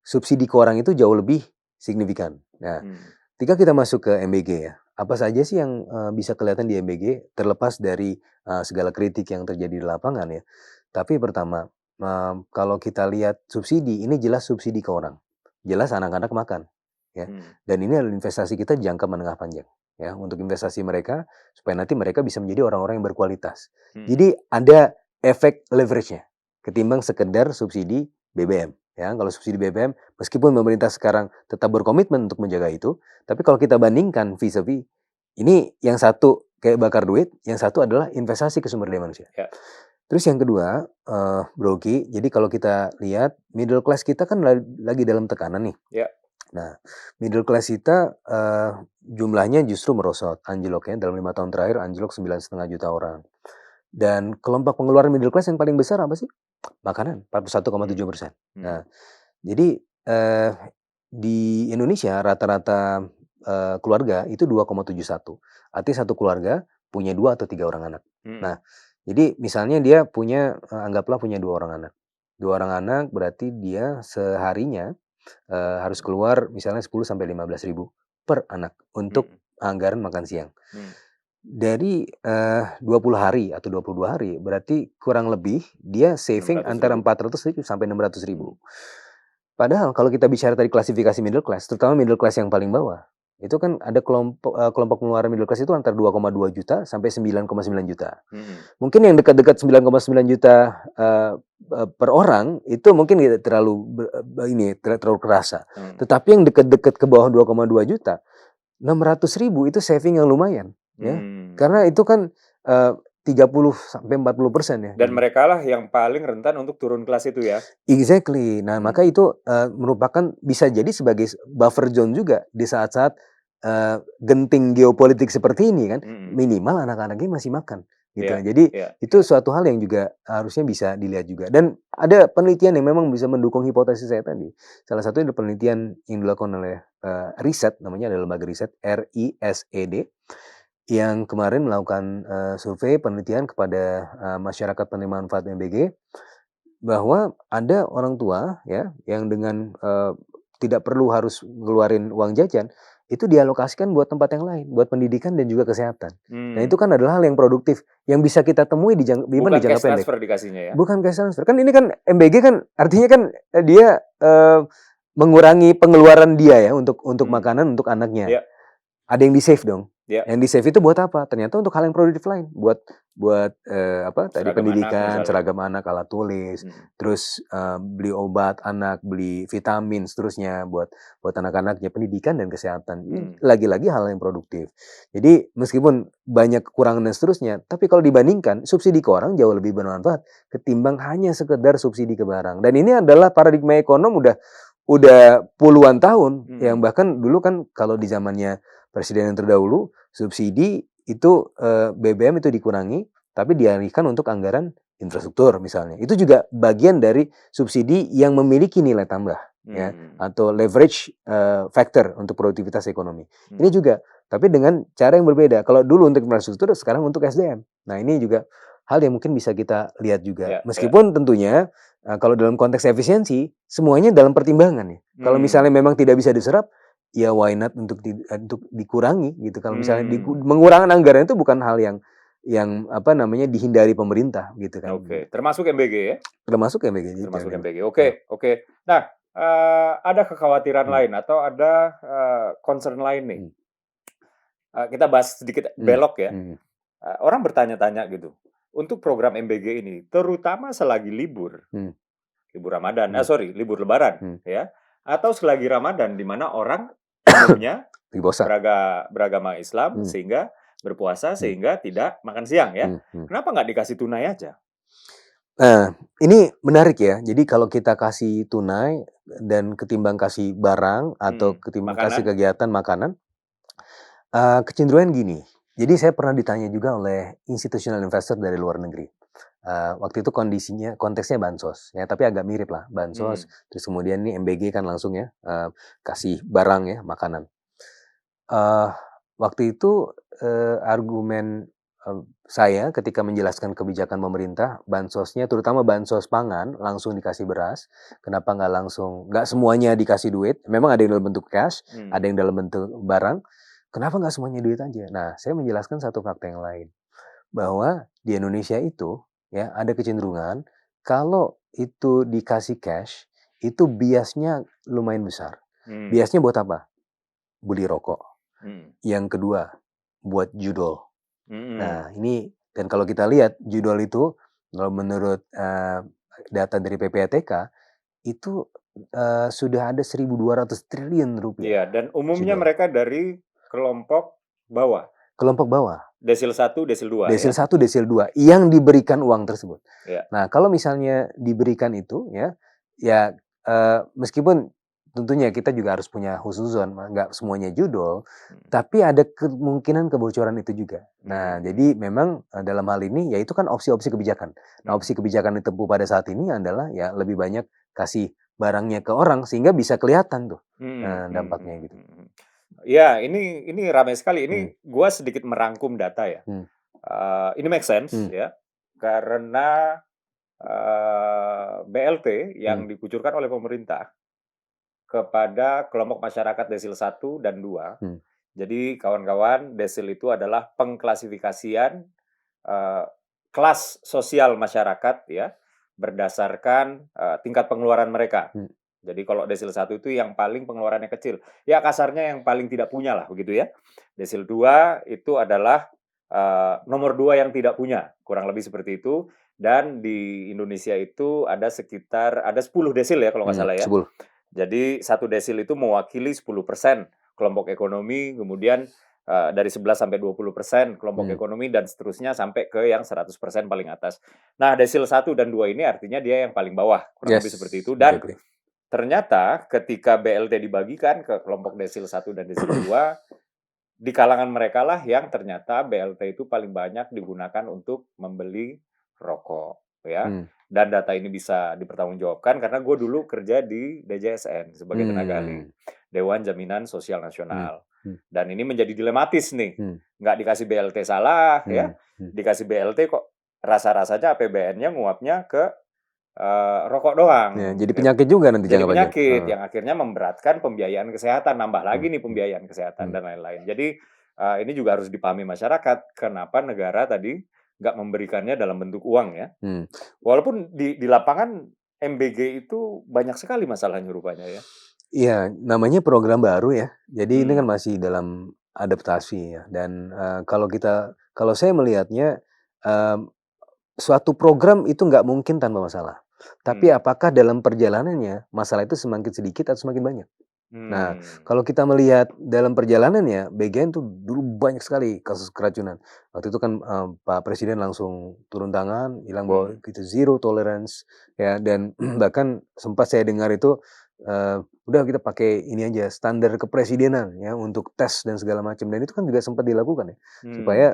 subsidi ke orang itu jauh lebih signifikan. Nah, ketika kita masuk ke MBG ya, apa saja sih yang bisa kelihatan di MBG terlepas dari segala kritik yang terjadi di lapangan ya. Tapi pertama, kalau kita lihat subsidi, ini jelas subsidi ke orang. Jelas anak-anak makan. Ya. Dan ini adalah investasi kita jangka menengah panjang. Ya, untuk investasi mereka, supaya nanti mereka bisa menjadi orang-orang yang berkualitas. Jadi ada efek leverage-nya, ketimbang sekedar subsidi BBM. ya, kalau subsidi BBM, meskipun pemerintah sekarang tetap berkomitmen untuk menjaga itu, tapi kalau kita bandingkan vis-a-vis, ini yang satu kayak bakar duit, yang satu adalah investasi ke sumber daya manusia. Ya. Terus yang kedua, Bro Ki, jadi kalau kita lihat middle class kita kan lagi dalam tekanan nih. Ya. Nah, middle class kita jumlahnya justru merosot, anjlok ya, dalam 5 tahun terakhir anjlok 9,5 juta orang. Dan kelompok pengeluaran middle class yang paling besar apa sih? Makanan, 41,7%. Nah, jadi di Indonesia rata-rata keluarga itu 2,71. Artinya satu keluarga punya 2 atau 3 orang anak. Nah, jadi misalnya dia punya anggaplah punya 2 orang anak. 2 orang anak berarti dia seharinya harus keluar misalnya 10 sampai 15.000 per anak untuk anggaran makan siang. Dari 20 hari atau 22 hari berarti kurang lebih dia saving antara 400.000 sampai 600.000. Padahal kalau kita bicara tadi klasifikasi middle class, terutama middle class yang paling bawah, itu kan ada kelompok pengeluaran middle class itu antara 2,2 juta sampai 9,9 juta. Mungkin yang dekat-dekat 9,9 juta per orang itu mungkin tidak terlalu kerasa. Tetapi yang dekat-dekat ke bawah 2,2 juta, 600.000 itu saving yang lumayan. Ya, karena itu kan 30 sampai 40% ya. Dan mereka lah yang paling rentan untuk turun kelas itu ya. Exactly. Nah, maka itu merupakan bisa jadi sebagai buffer zone juga di saat-saat genting geopolitik seperti ini kan. Minimal anak-anaknya masih makan. Gitu. Jadi itu suatu hal yang juga harusnya bisa dilihat juga. Dan ada penelitian yang memang bisa mendukung hipotesis saya tadi. Salah satunya penelitian yang dilakukan oleh riset, namanya adalah lembaga riset RISED. Yang kemarin melakukan survei penelitian kepada masyarakat penerima manfaat MBG bahwa ada orang tua ya yang dengan tidak perlu harus ngeluarin uang jajan itu dialokasikan buat tempat yang lain, buat pendidikan dan juga kesehatan. Nah itu kan adalah hal yang produktif yang bisa kita temui di jangka pendek. Bukan cash transfer dikasihnya ya? Bukan cash transfer. Kan ini kan MBG kan artinya kan dia mengurangi pengeluaran dia ya untuk makanan untuk anaknya. Yeah. Ada yang di save dong. Yeah. Yang di save itu buat apa? Ternyata untuk hal yang produktif lain, buat tadi pendidikan, seragam anak, alat tulis, terus beli obat anak, beli vitamin, seterusnya buat anak-anaknya, pendidikan dan kesehatan. Lagi-lagi hal yang produktif. Jadi meskipun banyak kekurangan dan seterusnya, tapi kalau dibandingkan subsidi ke orang jauh lebih bermanfaat ketimbang hanya sekedar subsidi ke barang. Dan ini adalah paradigma ekonom udah puluhan tahun, yang bahkan dulu kan kalau di zamannya presiden yang terdahulu, subsidi itu BBM itu dikurangi, tapi dialihkan untuk anggaran infrastruktur misalnya. Itu juga bagian dari subsidi yang memiliki nilai tambah, ya, atau leverage factor untuk produktivitas ekonomi. Ini juga, tapi dengan cara yang berbeda. Kalau dulu untuk infrastruktur, sekarang untuk SDM. Nah ini juga hal yang mungkin bisa kita lihat juga. Meskipun tentunya kalau dalam konteks efisiensi, semuanya dalam pertimbangan ya. Kalau misalnya memang tidak bisa diserap, ya why not untuk dikurangi gitu. Kalau misalnya mengurangi anggaran itu bukan hal yang dihindari pemerintah gitu kan. Oke, termasuk MBG ya? Termasuk MBG. Termasuk MBG. Oke. Nah, ada kekhawatiran lain atau ada concern lain nih. Kita bahas sedikit belok ya. Orang bertanya-tanya gitu. Untuk program MBG ini, terutama selagi libur Ramadan, libur Lebaran, ya, atau selagi Ramadan, di mana orang umumnya beragama Islam sehingga berpuasa sehingga tidak makan siang ya. Kenapa nggak dikasih tunai aja? Nah, ini menarik ya. Jadi kalau kita kasih tunai dan ketimbang kasih barang atau ketimbang kasih kegiatan makanan, kecenderungan gini. Jadi saya pernah ditanya juga oleh institutional investor dari luar negeri. Waktu itu konteksnya bansos ya, tapi agak mirip lah bansos. Terus kemudian ini MBG kan langsung ya kasih barang ya, makanan. Waktu itu argumen saya ketika menjelaskan kebijakan pemerintah, bansosnya terutama bansos pangan langsung dikasih beras. Kenapa nggak semuanya dikasih duit? Memang ada yang dalam bentuk cash, ada yang dalam bentuk barang. Kenapa nggak semuanya duit aja? Nah, saya menjelaskan satu fakta yang lain, bahwa di Indonesia itu ya ada kecenderungan kalau itu dikasih cash itu biasnya lumayan besar. Biasnya buat apa? Beli rokok. Yang kedua buat judol. Nah ini, dan kalau kita lihat judol itu kalau menurut data dari PPATK itu sudah ada 1.200 triliun Iya, rupiah, dan umumnya Sidol. mereka dari kelompok bawah. Kelompok bawah. Desil 1, desil 2 Desil ya. 1, desil 2 yang diberikan uang tersebut. Ya. Nah, kalau misalnya diberikan itu ya, meskipun tentunya kita juga harus punya husnuzon, nggak semuanya judul, tapi ada kemungkinan kebocoran itu juga. Nah, jadi memang dalam hal ini ya itu kan opsi-opsi kebijakan. Nah, opsi kebijakan yang ditempuh pada saat ini adalah ya lebih banyak kasih barangnya ke orang sehingga bisa kelihatan tuh dampaknya gitu. Ya, ini ramai sekali. Ini gua sedikit merangkum data ya. Ini make sense ya, karena BLT yang dikucurkan oleh pemerintah kepada kelompok masyarakat desil 1 dan 2. Jadi kawan-kawan, desil itu adalah pengklasifikasian kelas sosial masyarakat ya, berdasarkan tingkat pengeluaran mereka. Jadi kalau desil 1 itu yang paling pengeluarannya kecil. Ya kasarnya yang paling tidak punya lah begitu ya. Desil 2 itu adalah nomor 2 yang tidak punya, kurang lebih seperti itu. Dan di Indonesia itu ada 10 desil ya kalau nggak salah ya. 10. Jadi 1 desil itu mewakili 10% kelompok ekonomi, kemudian dari 11 sampai 20% kelompok ekonomi dan seterusnya sampai ke yang 100% paling atas. Nah, desil 1 dan 2 ini artinya dia yang paling bawah, kurang lebih seperti itu. Dan ternyata ketika BLT dibagikan ke kelompok desil 1 dan desil 2, di kalangan mereka lah yang ternyata BLT itu paling banyak digunakan untuk membeli rokok ya. Dan data ini bisa dipertanggungjawabkan karena gue dulu kerja di DJSN sebagai tenaga ahli, Dewan Jaminan Sosial Nasional. Dan ini menjadi dilematis nih. Nggak dikasih BLT salah ya, dikasih BLT kok rasa-rasanya APBN-nya nguapnya ke rokok doang. Ya, jadi penyakit juga nanti Jadi jangka panjang. penyakit yang akhirnya memberatkan pembiayaan kesehatan, nambah lagi nih pembiayaan kesehatan dan lain-lain. Jadi ini juga harus dipahami masyarakat kenapa negara tadi nggak memberikannya dalam bentuk uang ya. Walaupun di lapangan MBG itu banyak sekali masalahnya rupanya ya. Iya, namanya program baru ya. Jadi ini kan masih dalam adaptasi ya. Dan kalau saya melihatnya suatu program itu nggak mungkin tanpa masalah. Tapi apakah dalam perjalanannya masalah itu semakin sedikit atau semakin banyak? Nah, kalau kita melihat dalam perjalanannya, BGN tuh dulu banyak sekali kasus keracunan. Waktu itu kan Pak Presiden langsung turun tangan, bilang bahwa itu zero tolerance, ya. Dan bahkan sempat saya dengar itu, udah kita pakai ini aja standar kepresidenan ya untuk tes dan segala macam. Dan itu kan juga sempat dilakukan ya, supaya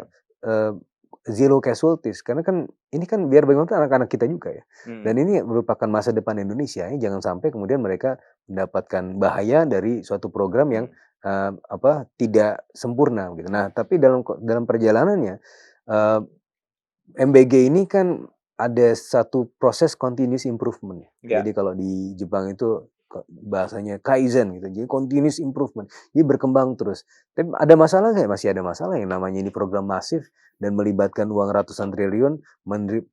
zero casualties, karena kan ini kan biar bagaimanapun anak-anak kita juga ya. Dan ini merupakan masa depan Indonesia ya, jangan sampai kemudian mereka mendapatkan bahaya dari suatu program yang tidak sempurna gitu. Nah, tapi dalam perjalanannya MBG ini kan ada satu proses continuous improvement ya. Jadi kalau di Jepang itu bahasanya kaizen gitu, jadi continuous improvement, jadi berkembang terus. Tapi ada masalah nggak? Masih ada masalah, yang namanya ini program masif dan melibatkan uang ratusan triliun,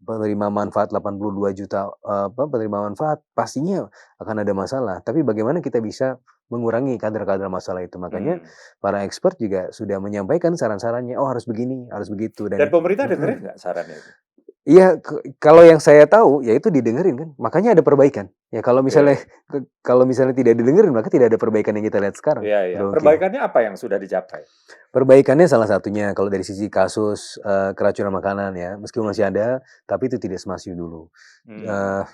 penerima manfaat 82 juta penerima manfaat, pastinya akan ada masalah. Tapi bagaimana kita bisa mengurangi kadar-kadar masalah itu? Makanya para expert juga sudah menyampaikan saran-sarannya, oh harus begini, harus begitu. Dan pemerintah dengerin nggak sarannya itu? Iya, kalau yang saya tahu ya itu didengerin kan, makanya ada perbaikan. Ya kalau misalnya tidak didengerin, maka tidak ada perbaikan yang kita lihat sekarang. Iya. Perbaikannya apa yang sudah dicapai? Perbaikannya salah satunya kalau dari sisi kasus keracunan makanan ya, meskipun masih ada, tapi itu tidak semasif dulu.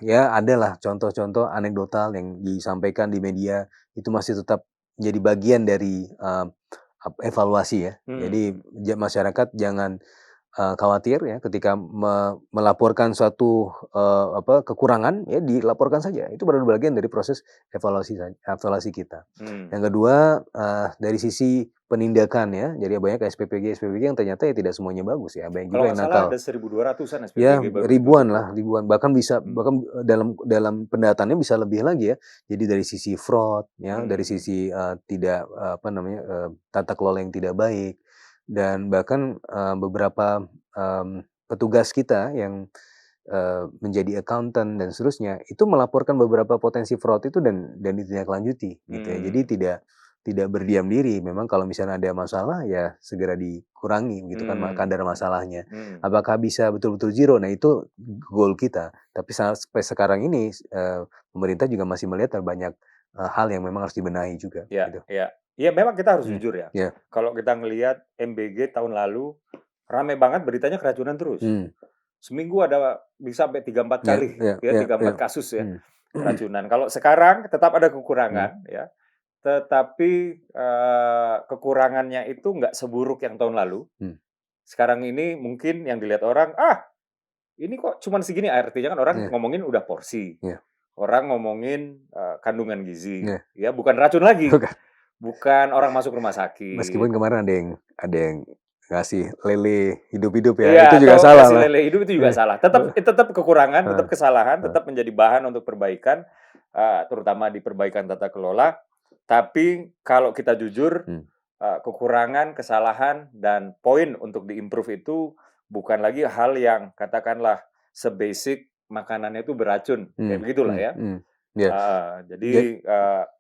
Ya adalah contoh-contoh anekdotal yang disampaikan di media, itu masih tetap jadi bagian dari evaluasi ya. Jadi masyarakat jangan khawatir ya ketika melaporkan suatu kekurangan, ya dilaporkan saja. Itu baru bagian dari proses evaluasi kita. Yang kedua, dari sisi penindakan ya. Jadi banyak SPPG yang ternyata ya tidak semuanya bagus ya. Banyak juga yang nakal. Kalau nggak salah ada 1.200-an SPPG ya, baru ribuan lah, ribuan. Bahkan dalam pendataannya bisa lebih lagi ya. Jadi dari sisi fraud ya, dari sisi tata kelola yang tidak baik. Dan bahkan beberapa petugas kita yang menjadi accountant dan seterusnya itu melaporkan beberapa potensi fraud itu dan ditindaklanjuti gitu ya. Jadi tidak berdiam diri. Memang kalau misalnya ada masalah ya segera dikurangi gitu kan kadar masalahnya. Apakah bisa betul-betul zero? Nah itu goal kita. Tapi sampai sekarang ini pemerintah juga masih melihat banyak hal yang memang harus dibenahi juga. Ya, Gitu. ya. Ya memang kita harus jujur ya. Ya. Kalau kita ngelihat MBG tahun lalu rame banget beritanya keracunan terus. Seminggu ada bisa sampai 3-4 kali ya 3-4 kasus ya keracunan. Kalau sekarang tetap ada kekurangan ya. Tetapi kekurangannya itu nggak seburuk yang tahun lalu. Sekarang ini mungkin yang dilihat orang, ini kok cuman segini, artinya kan orang ngomongin udah porsi. Orang ngomongin kandungan gizi. Ya, bukan racun lagi. Bukan orang masuk rumah sakit. Meskipun kemarin ada yang ngasih lele hidup-hidup ya, Iya, itu juga atau salah ngasih lah. lele hidup itu juga salah. Tetap kekurangan, tetap kesalahan, tetap menjadi bahan untuk perbaikan, terutama di perbaikan tata kelola. Tapi kalau kita jujur, kekurangan, kesalahan, dan poin untuk diimprove itu bukan lagi hal yang katakanlah sebasic makanannya itu beracun, kayak begitulah ya. Jadi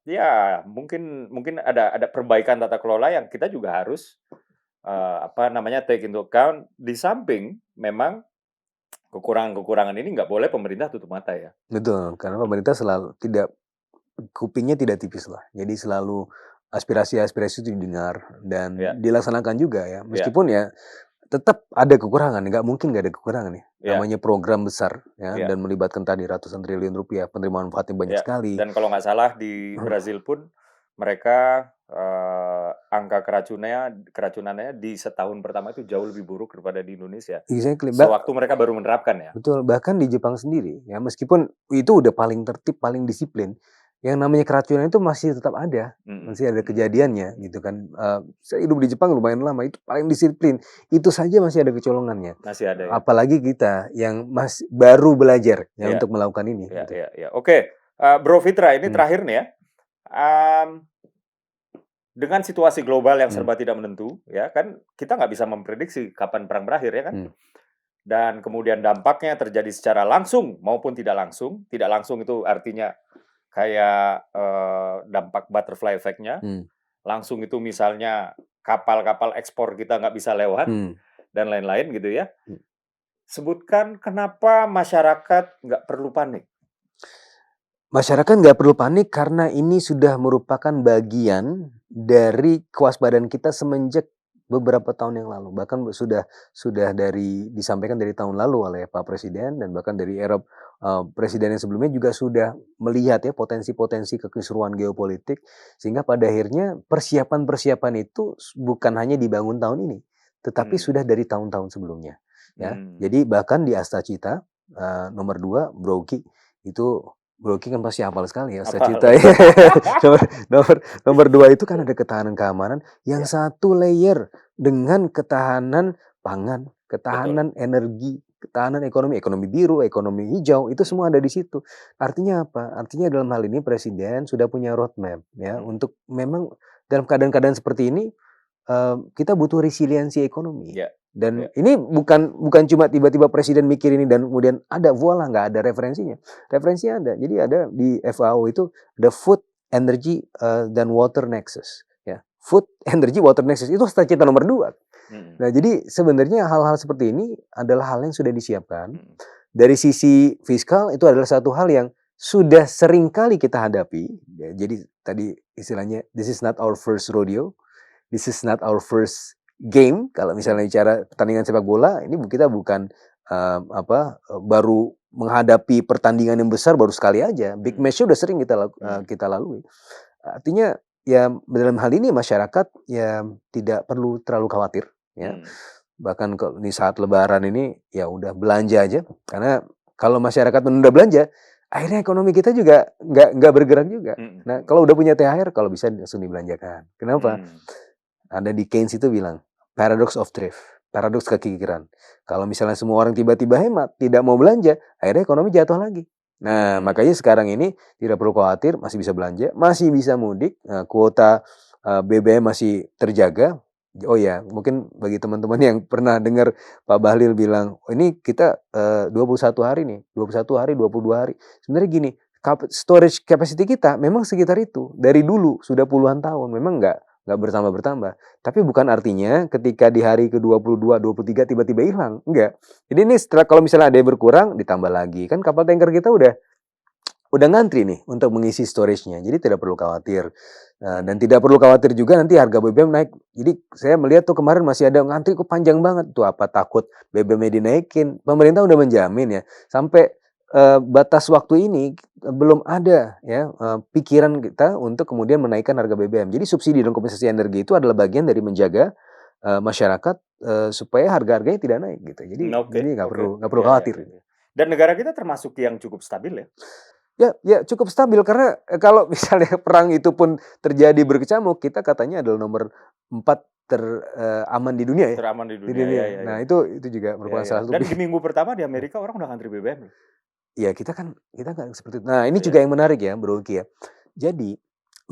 ya mungkin ada perbaikan tata kelola yang kita juga harus take into account. Di samping memang kekurangan-kekurangan ini nggak boleh pemerintah tutup mata ya. Betul, karena pemerintah selalu kupingnya tidak tipis lah. Jadi selalu aspirasi-aspirasi itu didengar dan dilaksanakan juga ya. Meskipun ya tetap ada kekurangan, nggak mungkin nggak ada kekurangan ya. Namanya program besar ya dan melibatkan tadi ratusan triliun rupiah, penerimaan manfaatnya banyak sekali. Dan kalau nggak salah di Brazil pun mereka angka keracunannya di setahun pertama itu jauh lebih buruk daripada di Indonesia. Exactly. Sewaktu mereka baru menerapkan ya. Betul, bahkan di Jepang sendiri ya, meskipun itu udah paling tertib, paling disiplin, yang namanya keracunan itu masih tetap ada, masih ada kejadiannya gitu kan. Saya hidup di Jepang lumayan lama, itu paling disiplin, itu saja masih ada kecolongannya. Masih ada ya. Apalagi kita yang masih baru belajar ya untuk melakukan ini. Ya, gitu. Oke, Bro Fitra, ini terakhir nih ya. Dengan situasi global yang serba tidak menentu, ya kan kita nggak bisa memprediksi kapan perang berakhir ya kan. Dan kemudian dampaknya terjadi secara langsung maupun tidak langsung. Tidak langsung itu artinya kayak dampak butterfly effect-nya. Langsung itu misalnya kapal-kapal ekspor kita nggak bisa lewat dan lain-lain gitu ya. Sebutkan kenapa masyarakat nggak perlu panik. Masyarakat nggak perlu panik karena ini sudah merupakan bagian dari kewaspadaan kita semenjak beberapa tahun yang lalu. Bahkan sudah disampaikan dari tahun lalu oleh Pak Presiden, dan bahkan dari era presiden yang sebelumnya juga sudah melihat ya potensi-potensi kekisruhan geopolitik, sehingga pada akhirnya persiapan-persiapan itu bukan hanya dibangun tahun ini, tetapi sudah dari tahun-tahun sebelumnya. Ya, jadi bahkan di Astacita nomor 2 Broki itu. Broki kan pasti hafal sekali ya, Astacita ya. nomor 2 itu kan ada ketahanan keamanan yang satu layer dengan ketahanan pangan, ketahanan energi, ketahanan ekonomi biru, ekonomi hijau, itu semua ada di situ. Artinya apa? Artinya dalam hal ini Presiden sudah punya roadmap ya untuk memang dalam keadaan-keadaan seperti ini kita butuh resiliensi ekonomi. Dan ini bukan cuma tiba-tiba Presiden mikir ini dan kemudian ada voila, nggak ada referensinya. Referensinya ada. Jadi ada di FAO itu ada Food, Energy, dan Water Nexus. Ya, Food, Energy, Water Nexus itu Astacita nomor 2. Nah, jadi sebenarnya hal-hal seperti ini adalah hal yang sudah disiapkan. Dari sisi fiskal itu adalah satu hal yang sudah sering kali kita hadapi. Ya, jadi tadi istilahnya this is not our first rodeo, this is not our first game. Kalau misalnya bicara pertandingan sepak bola, ini kita bukan baru menghadapi pertandingan yang besar baru sekali aja. Big match udah sering kita lalui. Artinya ya dalam hal ini masyarakat ya tidak perlu terlalu khawatir ya. Bahkan kalau di saat Lebaran ini ya udah belanja aja, karena kalau masyarakat menunda belanja, akhirnya ekonomi kita juga nggak bergerak juga. Nah, kalau udah punya THR, kalau bisa langsung dibelanjakan. Kenapa? Ada di Keynes itu bilang paradox of thrift, paradoks kekikiran. Kalau misalnya semua orang tiba-tiba hemat, tidak mau belanja, akhirnya ekonomi jatuh lagi. Nah, makanya sekarang ini tidak perlu khawatir, masih bisa belanja, masih bisa mudik, kuota BBM masih terjaga. Oh ya, mungkin bagi teman-teman yang pernah dengar Pak Bahlil bilang, oh ini kita 21 hari nih, 21 hari, 22 hari. Sebenarnya gini, storage capacity kita memang sekitar itu dari dulu sudah puluhan tahun, memang nggak bertambah. Tapi bukan artinya ketika di hari ke-22, 23 tiba-tiba hilang, enggak. Jadi ini setelah kalau misalnya ada yang berkurang ditambah lagi, kan kapal tanker kita udah ngantri nih untuk mengisi storage-nya. Jadi tidak perlu khawatir. Dan tidak perlu khawatir juga nanti harga BBM naik. Jadi saya melihat tuh kemarin masih ada ngantri kok panjang banget. Tuh apa takut BBM-nya dinaikin. Pemerintah udah menjamin ya. Sampai batas waktu ini belum ada ya pikiran kita untuk kemudian menaikkan harga BBM. Jadi subsidi dan kompensasi energi itu adalah bagian dari menjaga masyarakat supaya harga-harganya tidak naik gitu. Jadi nggak perlu khawatir. Dan negara kita termasuk yang cukup stabil ya. Ya cukup stabil karena kalau misalnya perang itu pun terjadi berkecamuk, kita katanya adalah nomor 4 teraman di dunia ya. Teraman di dunia. Ya. Nah itu juga merupakan salah satu. Dan di minggu pertama di Amerika orang udah ngantri BBM. Ya kita nggak seperti itu. Nah ini juga yang menarik ya Bro Uki ya. Jadi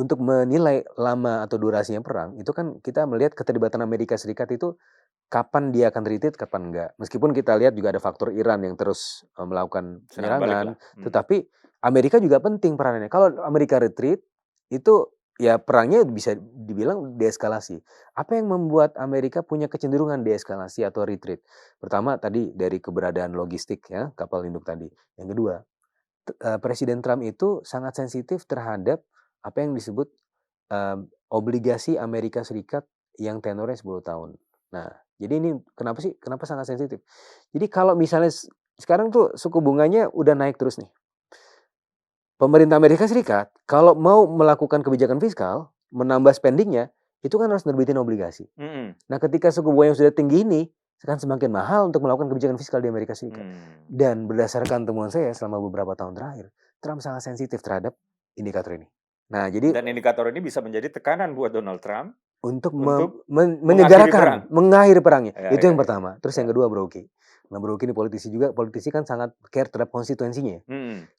untuk menilai lama atau durasinya perang itu kan kita melihat keterlibatan Amerika Serikat itu kapan dia akan retreat, kapan enggak. Meskipun kita lihat juga ada faktor Iran yang terus melakukan penyerangan, tetapi Amerika juga penting peranannya. Kalau Amerika retreat, itu ya perangnya bisa dibilang deeskalasi. Apa yang membuat Amerika punya kecenderungan deeskalasi atau retreat? Pertama tadi dari keberadaan logistik ya, kapal induk tadi. Yang kedua, Presiden Trump itu sangat sensitif terhadap apa yang disebut obligasi Amerika Serikat yang tenornya 10 tahun. Nah, jadi ini kenapa sangat sensitif? Jadi kalau misalnya sekarang tuh suku bunganya udah naik terus nih. Pemerintah Amerika Serikat kalau mau melakukan kebijakan fiskal, menambah spendingnya, itu kan harus nerbitin obligasi. Nah ketika suku bunga yang sudah tinggi ini, akan semakin mahal untuk melakukan kebijakan fiskal di Amerika Serikat. Dan berdasarkan temuan saya selama beberapa tahun terakhir, Trump sangat sensitif terhadap indikator ini. Nah jadi dan indikator ini bisa menjadi tekanan buat Donald Trump untuk menyegarakan, mengakhiri perangnya. Itu yang pertama. Terus yang kedua Bro Uki. Nah Bro Uki ini politisi kan sangat care terhadap konstituensinya.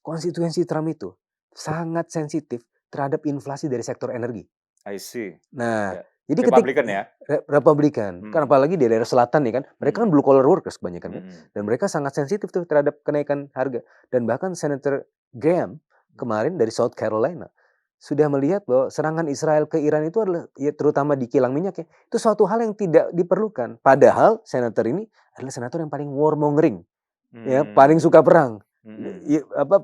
Konstituensi Trump itu sangat sensitif terhadap inflasi dari sektor energi. I see. Nah, jadi Republikan ya? Republikan. Kan apalagi di daerah selatan nih kan, mereka kan blue collar workers kebanyakan kan. Dan mereka sangat sensitif tuh terhadap kenaikan harga. Dan bahkan Senator Graham kemarin dari South Carolina sudah melihat bahwa serangan Israel ke Iran itu adalah ya, terutama di kilang minyak ya, itu suatu hal yang tidak diperlukan. Padahal senator ini adalah senator yang paling warmongering, ya paling suka perang.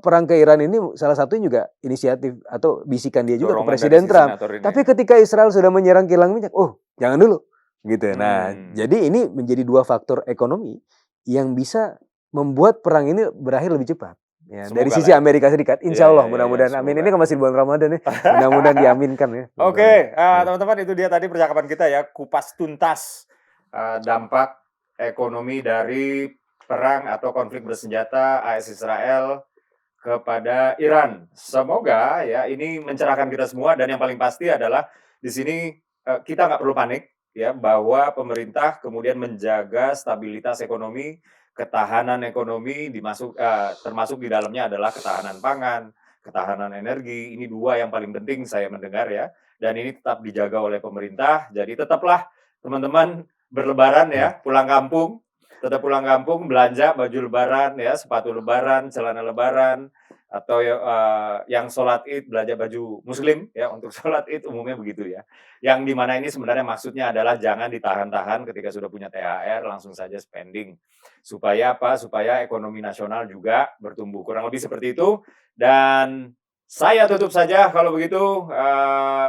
Perang ke Iran ini salah satunya juga inisiatif atau bisikan dia juga ke Presiden Trump. Tapi ketika Israel sudah menyerang kilang minyak, jangan dulu, gitu. Nah, jadi ini menjadi dua faktor ekonomi yang bisa membuat perang ini berakhir lebih cepat. Ya, dari sisi Amerika Serikat, insya Allah mudah-mudahan amin. Ini kan masih bulan Ramadan ya, mudah-mudahan diaminkan ya. Oke, teman-teman itu dia tadi percakapan kita ya, kupas tuntas dampak ekonomi dari perang atau konflik bersenjata AS Israel kepada Iran. Semoga ya ini mencerahkan kita semua dan yang paling pasti adalah di sini kita nggak perlu panik ya bahwa pemerintah kemudian menjaga stabilitas ekonomi. Ketahanan ekonomi termasuk di dalamnya adalah ketahanan pangan, ketahanan energi. Ini dua yang paling penting saya mendengar ya. Dan ini tetap dijaga oleh pemerintah. Jadi tetaplah teman-teman berlebaran ya, pulang kampung. Tetap pulang kampung, belanja baju lebaran ya, sepatu lebaran, celana lebaran. Atau yang sholat id, belanja baju muslim ya, untuk sholat id umumnya begitu ya. Yang dimana ini sebenarnya maksudnya adalah jangan ditahan-tahan ketika sudah punya THR, langsung saja spending. Supaya apa? Supaya ekonomi nasional juga bertumbuh. Kurang lebih seperti itu. Dan saya tutup saja kalau begitu,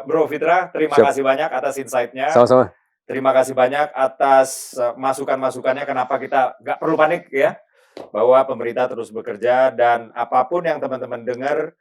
Bro Fitra, terima kasih banyak atas insight-nya. Sama-sama. Terima kasih banyak atas masukan-masukannya kenapa kita nggak perlu panik ya. Bahwa pemerintah terus bekerja dan apapun yang teman-teman dengar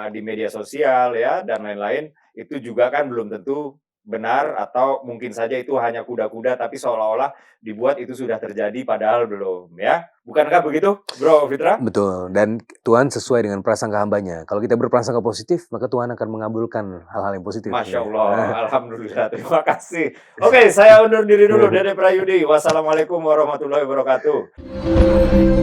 di media sosial ya dan lain-lain itu juga kan belum tentu benar atau mungkin saja itu hanya kuda-kuda tapi seolah-olah dibuat itu sudah terjadi padahal belum ya. Bukankah begitu Bro Fitra? Betul, dan Tuhan sesuai dengan prasangka hambanya. Kalau kita berprasangka positif maka Tuhan akan mengabulkan hal-hal yang positif. Masya Allah, Alhamdulillah, terima kasih. Oke, saya undur diri dulu. Dede Prayudi, wassalamualaikum warahmatullahi wabarakatuh.